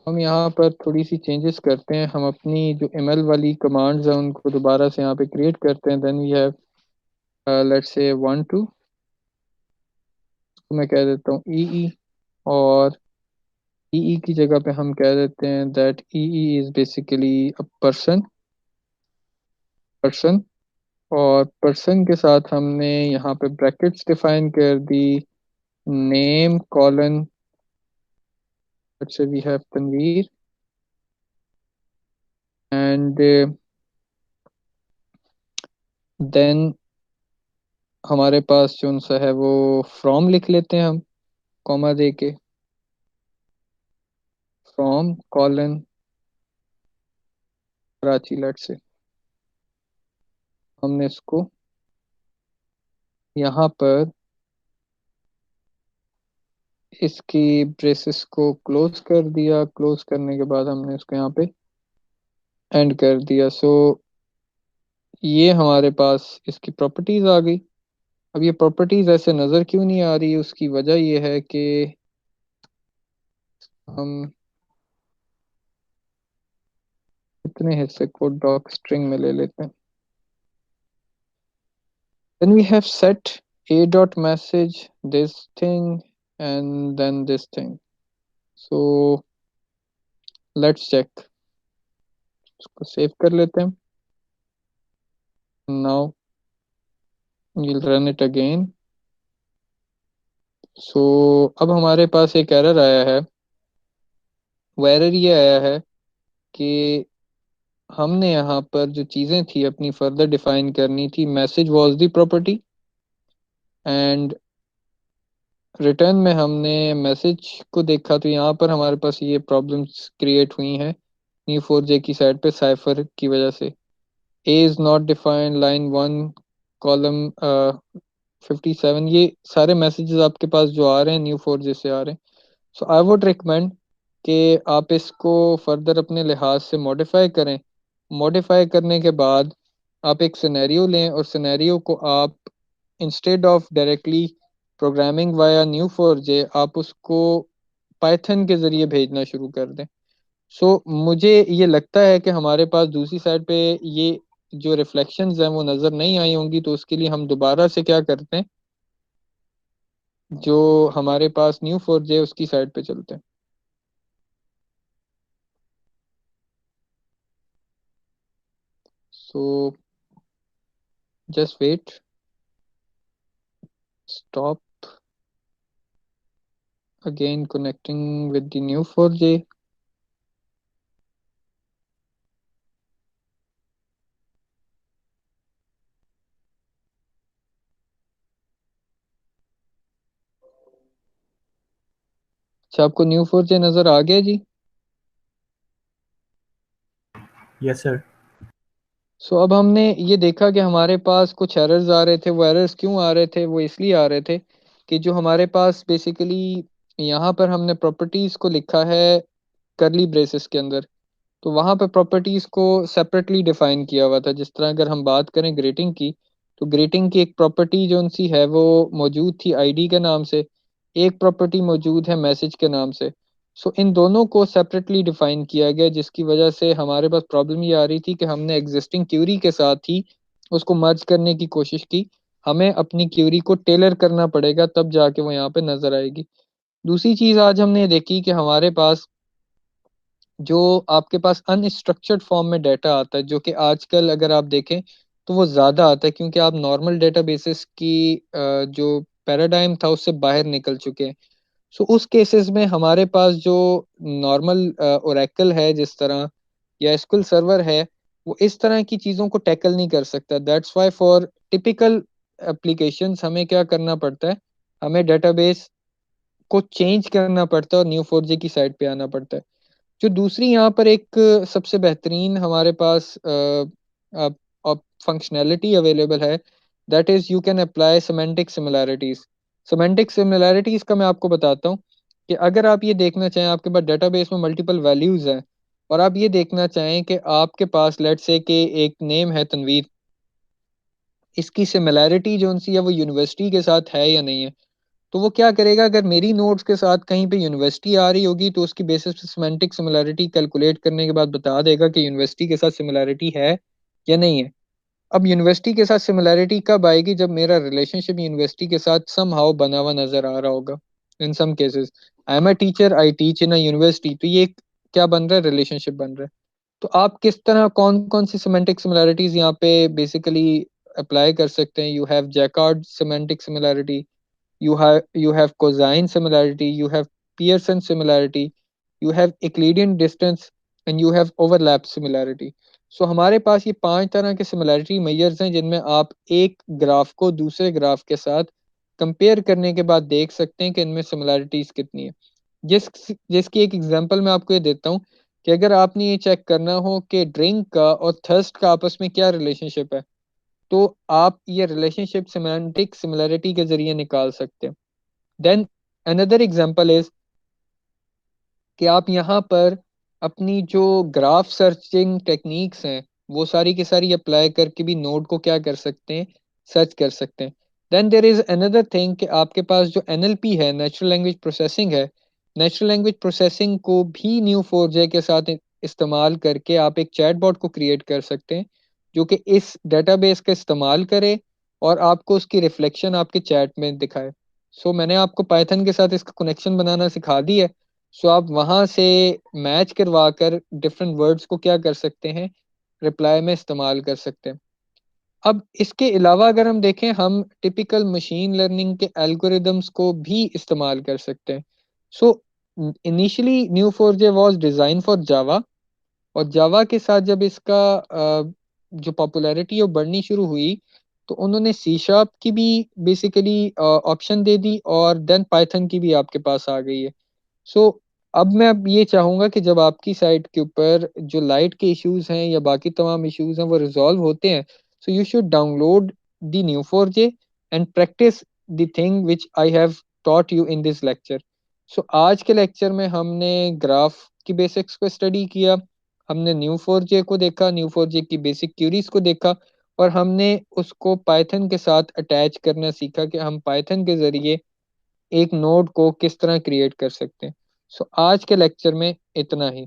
हम यहाँ पर थोड़ी सी चेंजेस करते हैं, हम अपनी जो ml वाली कमांड्स हैं उनको दोबारा से यहाँ पे क्रिएट करते हैं। देन वी हैव लेट्स से 1 2, मैं कह देता हूँ ई, और ई की जगह पे हम कह देते हैं that E is basically a person. और पर्सन के साथ हमने यहाँ पे ब्रैकेट्स डिफाइन कर दी, name colon, let's say we have Tanveer, and then हमारे पास जो सा है वो फ्रॉम लिख लेते हैं हम, कॉमा दे के, from colon Karachi. Let's say हमने इसको यहाँ पर इसकी ब्रेसेस को क्लोज कर दिया। क्लोज करने के बाद हमने इसको यहाँ पे एंड कर दिया। सो ये हमारे पास इसकी प्रॉपर्टीज आ गई। अब ये प्रॉपर्टीज ऐसे नज़र क्यों नहीं आ रही, उसकी वजह ये है कि हम इतने हिस्से को डॉक स्ट्रिंग में ले लेते हैं। Then we have set a dot message this thing and then this thing. So let's check, इसको सेव कर लेते हैं। Now we'll run it again. So अब हमारे पास एक एरर आया है। वो एरर ये आया है कि हमने यहाँ पर जो चीज़ें थी अपनी फर्दर डिफाइन करनी थी। Message was the property and return में हमने मैसेज को देखा, तो यहाँ पर हमारे पास ये प्रॉब्लम्स क्रिएट हुई हैं Neo4j की साइड पे साइफर की वजह से। A is not defined, line 1 column 57, ये सारे मैसेजेस आपके पास जो आ रहे हैं Neo4j से आ रहे हैं। सो आई वुड रिकमेंड कि आप इसको फर्दर अपने लिहाज से मॉडिफाई करें। मॉडिफाई करने के बाद आप एक सिनेरियो लें और सिनेरियो को आप instead of directly programming via Neo4j आप उसको पाइथन के ज़रिए भेजना शुरू कर दें। सो मुझे ये लगता है कि हमारे पास दूसरी साइड पे ये जो रिफ्लेक्शंस हैं वो नज़र नहीं आई होंगी, तो उसके लिए हम दोबारा से क्या करते हैं, जो हमारे पास Neo4j उसकी साइड पे चलते हैं। सो just wait, stop, again connecting with the Neo4j. अच्छा, आपको Neo4j नज़र आ गया जी? Yes sir. सो अब हमने ये देखा कि हमारे पास कुछ एरर्स आ रहे थे। वो एरर्स क्यों आ रहे थे? वो इसलिए आ रहे थे कि जो हमारे पास बेसिकली यहाँ पर हमने प्रॉपर्टीज़ को लिखा है करली ब्रेसेस के अंदर, तो वहाँ पे प्रॉपर्टीज़ को सेपरेटली डिफाइन किया हुआ था। जिस तरह अगर हम बात करें ग्रेटिंग की, तो ग्रेटिंग की एक प्रॉपर्टी जो सी है वो मौजूद थी आईडी के नाम से, एक प्रॉपर्टी मौजूद है मैसेज के नाम से। सो इन दोनों को सेपरेटली डिफाइन किया गया, जिसकी वजह से हमारे पास प्रॉब्लम ये आ रही थी कि हमने एग्जिस्टिंग क्यूरी के साथ ही उसको मर्ज करने की कोशिश की। हमें अपनी क्यूरी को टेलर करना पड़ेगा, तब जाके वो यहाँ पे नजर आएगी। दूसरी चीज़ आज हमने देखी कि हमारे पास जो आपके पास अनस्ट्रक्चर्ड फॉर्म में डाटा आता है, जो कि आजकल अगर आप देखें तो वो ज़्यादा आता है, क्योंकि आप नॉर्मल डेटाबेसेस की जो पैराडाइम था उससे बाहर निकल चुके हैं। सो उस केसेस में हमारे पास जो नॉर्मल ओरेकल है जिस तरह, या एसक्यूएल सर्वर है, वो इस तरह की चीज़ों को टैकल नहीं कर सकता। That's why for typical applications हमें क्या करना पड़ता है, हमें डेटाबेस को चेंज करना पड़ता है और Neo4j की साइड पे आना पड़ता है। जो दूसरी यहाँ पर एक सबसे बेहतरीन हमारे पास फंक्शनैलिटी अवेलेबल है, that is you can apply semantic similarities. Semantic similarities का मैं आपको बताता हूँ कि अगर आप ये देखना चाहें आपके पास डेटाबेस में मल्टीपल वैल्यूज़ हैं, और आप ये देखना चाहें कि आपके पास लेट्स से कि एक नेम है तनवीर, इसकी सिमिलैरिटी जो सी है वो यूनिवर्सिटी के साथ है या नहीं है, तो वो क्या करेगा, अगर मेरी नोट्स के साथ कहीं पे यूनिवर्सिटी आ रही होगी तो उसकी बेसिस पे सिमेंटिक सिमिलैरिटी कैलकुलेट करने के बाद बता देगा कि यूनिवर्सिटी के साथ सिमिलैरिटी है या नहीं है। अब यूनिवर्सिटी के साथ सिमिलैरिटी कब आएगी, जब मेरा रिलेशनशिप यूनिवर्सिटी के साथ समहाउ बना हुआ नजर आ रहा होगा। In some cases I am a teacher, I teach in a university, तो ये क्या बन रहा है, रिलेशनशिप बन रहा है। तो आप किस तरह कौन कौन सी सिमेंटिक सिमिलैरिटीज यहाँ पे बेसिकली अप्लाई कर सकते हैं? You have Jaccard semantic similarity, you have cosine similarity, you have Pearson similarity, you have Euclidean distance, and you have overlap similarity. So हमारे पास ये 5 तरह के सिमिलैरिटी मेजर्स हैं, जिनमें आप एक ग्राफ को दूसरे ग्राफ के साथ कंपेयर करने के बाद देख सकते हैं कि इनमें सिमिलैरिटीज कितनी है। जिसकी एक एग्जांपल मैं आपको ये देता हूँ कि अगर आपने ये चेक करना हो कि ड्रिंक का और थर्स्ट का आपस में क्या रिलेशनशिप है, तो आप ये रिलेशनशिप सिमेंटिक सिमिलैरिटी के जरिए निकाल सकते हैं। देन अनदर एग्जांपल इज कि आप यहाँ पर अपनी जो ग्राफ सर्चिंग टेक्निक्स हैं वो सारी की सारी अप्लाई करके भी नोड को क्या कर सकते हैं, सर्च कर सकते हैं। Then there is another thing कि आपके पास जो एनएलपी है, नेचुरल लैंग्वेज प्रोसेसिंग है, नेचुरल लैंग्वेज प्रोसेसिंग को भी न्यू4j के साथ इस्तेमाल करके आप एक चैटबॉट को क्रिएट कर सकते हैं जो कि इस डेटाबेस का इस्तेमाल करे और आपको उसकी रिफ्लेक्शन आपके चैट में दिखाए। सो मैंने आपको पाइथन के साथ इसका कनेक्शन बनाना सिखा दी है। सो आप वहां से मैच करवा कर डिफरेंट वर्ड्स को क्या कर सकते हैं, रिप्लाई में इस्तेमाल कर सकते हैं। अब इसके अलावा अगर हम देखें, हम टिपिकल मशीन लर्निंग के एल्गोरिदम्स को भी इस्तेमाल कर सकते हैं। So initially Neo4j was design for Java, और जावा के साथ जब इसका जो पॉपुलैरिटी है बढ़नी शुरू हुई तो उन्होंने सी शार्प की भी बेसिकली ऑप्शन दे दी, और देन पाइथन की भी आपके पास आ गई है। सो अब ये चाहूंगा कि जब आपकी साइट के ऊपर जो लाइट के इश्यूज हैं या बाकी तमाम इश्यूज हैं वो रिजॉल्व होते हैं, so you should download the Neo4j and practice the thing which I have taught you in this lecture. So आज के लेक्चर में हमने ग्राफ की बेसिक्स को स्टडी किया, हमने न्यू4j को देखा, न्यू4j की बेसिक क्यूरीज को देखा, और हमने उसको पाइथन के साथ अटैच करना सीखा कि हम पाइथन के जरिए एक नोड को किस तरह क्रिएट कर सकते हैं। सो आज के लेक्चर में इतना ही।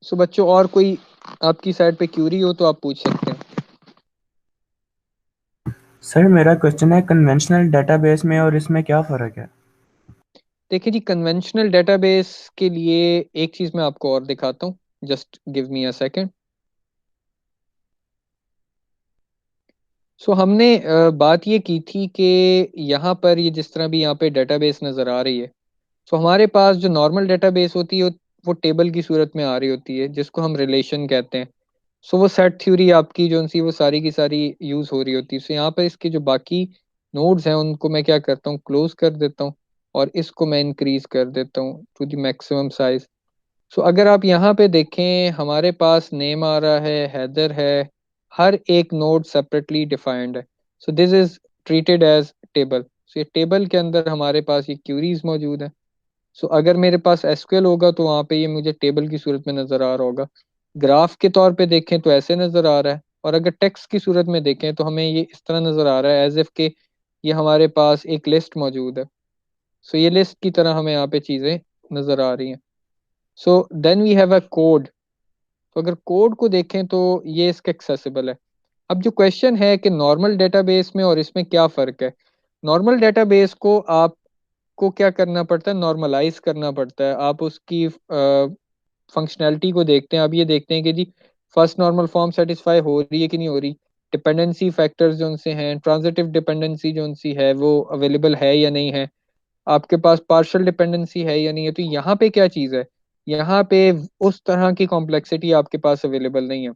सो बच्चों, और कोई आपकी साइड पे क्यूरी हो तो आप पूछ सकते हैं। सर मेरा क्वेश्चन है, कन्वेंशनल डेटाबेस में और इसमें क्या फ़र्क है? देखिए जी, कन्वेंशनल डेटाबेस के लिए एक चीज मैं आपको और दिखाता हूँ, just give me a second. So हमने बात ये की थी कि यहाँ पर ये जिस तरह भी यहाँ पे डेटाबेस नज़र आ रही है, सो हमारे पास जो नॉर्मल डेटाबेस होती है वो टेबल की सूरत में आ रही होती है जिसको हम रिलेशन कहते हैं। सो वो सेट थ्योरी आपकी जो सी वो सारी की सारी यूज़ हो रही होती है। सो यहाँ पर इसके जो बाकी नोड्स हैं उनको मैं क्या करता हूँ, क्लोज कर देता हूँ, और इसको मैं इंक्रीज कर देता हूँ टू द मैक्सिमम साइज। सो अगर आप यहाँ पे देखें, हमारे पास नेम आ रहा है, हेडर है, हर एक नोड सेपरेटली डिफाइंड है। So this is treated as table. So ये टेबल के अंदर हमारे पास ये क्यूरीज मौजूद है। सो अगर मेरे पास एसक्यूएल होगा तो वहाँ पे ये मुझे टेबल की सूरत में नजर आ रहा होगा। ग्राफ के तौर पे देखें तो ऐसे नजर आ रहा है, और अगर टेक्स्ट की सूरत में देखें तो हमें ये इस तरह नजर आ रहा है एज इफ के ये हमारे पास एक लिस्ट मौजूद है। सो ये लिस्ट की तरह हमें यहाँ पे चीजें नजर आ रही हैं। So then we have a code. तो अगर कोड को देखें तो ये इसका एक्सेसिबल है। अब जो क्वेश्चन है कि नॉर्मल डेटाबेस में और इसमें क्या फ़र्क है। नॉर्मल डेटाबेस को आपको क्या करना पड़ता है, नॉर्मलाइज करना पड़ता है। आप उसकी फंक्शनैलिटी को देखते हैं, अब ये देखते हैं कि जी फर्स्ट नॉर्मल फॉर्म सेटिस्फाई हो रही है कि नहीं हो रही, डिपेंडेंसी फैक्टर्स जो उनसे हैं, ट्रांजिटिव डिपेंडेंसी जो उनसी है वो अवेलेबल है या नहीं है, आपके पास पार्शियल डिपेंडेंसी है या नहीं है। तो यहाँ पे क्या चीज़ है, यहाँ पे उस तरह की कॉम्प्लेक्सिटी आपके पास अवेलेबल नहीं है।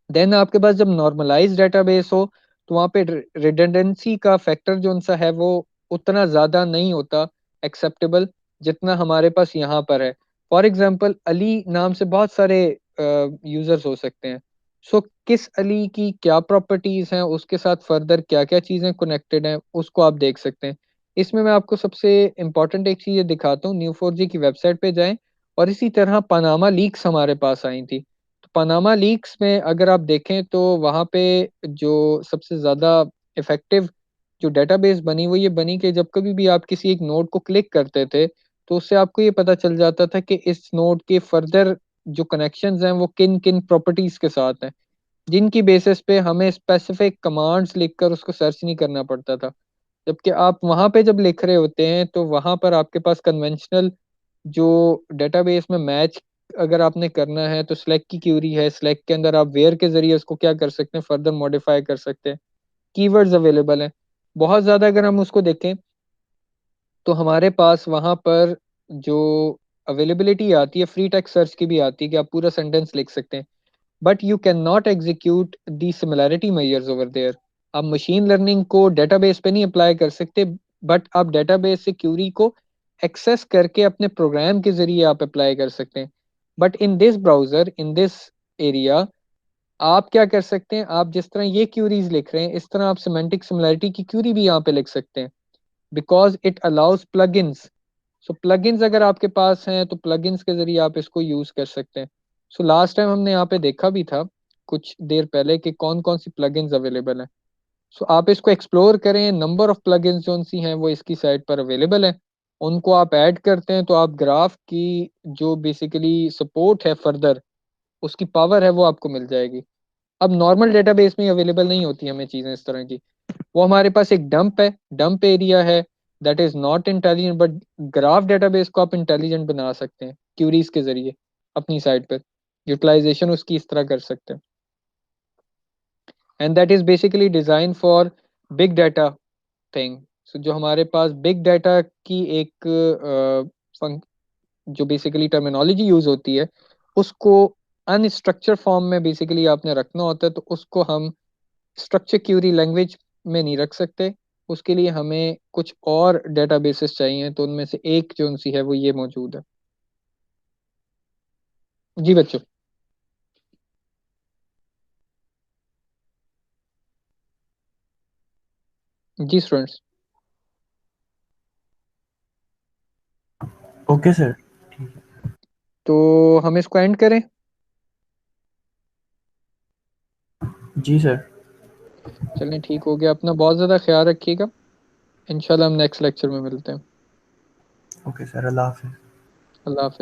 देन आपके पास जब नॉर्मलाइज डेटाबेस हो तो वहाँ पे रिडंडेंसी का फैक्टर जो उनसा है वो उतना ज़्यादा नहीं होता एक्सेप्टेबल जितना हमारे पास यहाँ पर है। फॉर एग्जांपल, अली नाम से बहुत सारे यूजर्स हो सकते हैं। सो किस अली की क्या प्रॉपर्टीज हैं, उसके साथ फर्दर क्या क्या चीज़ें कनेक्टेड हैं, उसको आप देख सकते हैं। इसमें मैं आपको सबसे इम्पोर्टेंट एक चीज़ ये दिखाता हूँ, न्यू4j की वेबसाइट पे जाएं, और इसी तरह पनामा लीक्स हमारे पास आई थी। तो पनामा लीक्स में अगर आप देखें तो वहाँ पे जो सबसे ज़्यादा इफेक्टिव जो डेटाबेस बनी वो ये बनी कि जब कभी भी आप किसी एक नोड को क्लिक करते थे तो उससे आपको ये पता चल जाता था कि इस नोड के फर्दर जो कनेक्शंस हैं वो किन किन प्रॉपर्टीज के साथ हैं, जिनकी बेसिस पे हमें स्पेसिफिक कमांड्स लिखकर उसको सर्च नहीं करना पड़ता था। जबकि आप वहाँ पे जब लिख रहे होते हैं तो वहाँ पर आपके पास कन्वेंशनल जो डेटाबेस में मैच अगर आपने करना है तो सिलेक्ट की क्यूरी है, सिलेक्ट के अंदर आप वेयर के जरिए उसको क्या कर सकते हैं, फर्दर मॉडिफाई कर सकते हैं। कीवर्ड्स अवेलेबल हैं बहुत ज़्यादा। अगर हम उसको देखें तो हमारे पास वहाँ पर जो अवेलेबिलिटी आती है फ्री टेक्स्ट सर्च की भी आती है कि आप पूरा सेंटेंस लिख सकते हैं, but you can not execute the similarity measures over there. आप मशीन लर्निंग को डेटाबेस पे नहीं अप्लाई कर सकते, बट आप डेटाबेस से क्यूरी को एक्सेस करके अपने प्रोग्राम के जरिए आप अप्लाई कर सकते हैं। But in this browser, in this area, आप क्या कर सकते हैं, आप जिस तरह ये क्यूरीज लिख रहे हैं इस तरह आप सिमेंटिक सिमिलैरिटी की क्यूरी भी यहाँ पे लिख सकते हैं, because it allows plugins so plugins अगर आपके पास हैं तो प्लगइन्स के जरिए आप इसको यूज कर सकते हैं। सो लास्ट टाइम हमने यहाँ पे देखा भी था कुछ देर पहले कि कौन कौन सी प्लगइन्स अवेलेबल हैं। सो आप इसको एक्सप्लोर करें, नंबर ऑफ प्लगइन्स जो सी हैं वो इसकी साइट पर अवेलेबल है, उनको आप ऐड करते हैं तो आप ग्राफ की जो बेसिकली सपोर्ट है फर्दर, उसकी पावर है वो आपको मिल जाएगी। अब नॉर्मल डेटाबेस में अवेलेबल नहीं होती हमें चीज़ें इस तरह की। वो हमारे पास एक डंप है, डंप एरिया है, that is not intelligent, but graph database को आप इंटेलिजेंट बना सकते हैं क्यूरीज के जरिए अपनी साइट पर, यूटिलाइजेशन उसकी इस तरह कर सकते हैं। And that is basically design for big data thing. So जो हमारे पास बिग डाटा की एक जो बेसिकली टर्मिनोलॉजी यूज होती है उसको अनस्ट्रक्चर फॉर्म में बेसिकली आपने रखना होता है, तो उसको हम स्ट्रक्चर क्यूरी लैंग्वेज में नहीं रख सकते। उसके लिए हमें कुछ और डेटाबेसेस चाहिए, तो उनमें से एक जो सी है वो ये मौजूद है। जी बच्चों। जी स्टूडेंट्स। Okay sir. तो हम इसको एंड करें। जी सर। चलें ठीक हो गया, अपना बहुत ज़्यादा ख्याल रखिएगा। इंशाल्लाह हम नेक्स्ट लेक्चर में मिलते हैं। ओके सर, अल्लाह हाफिज़। अल्लाह हाफिज़।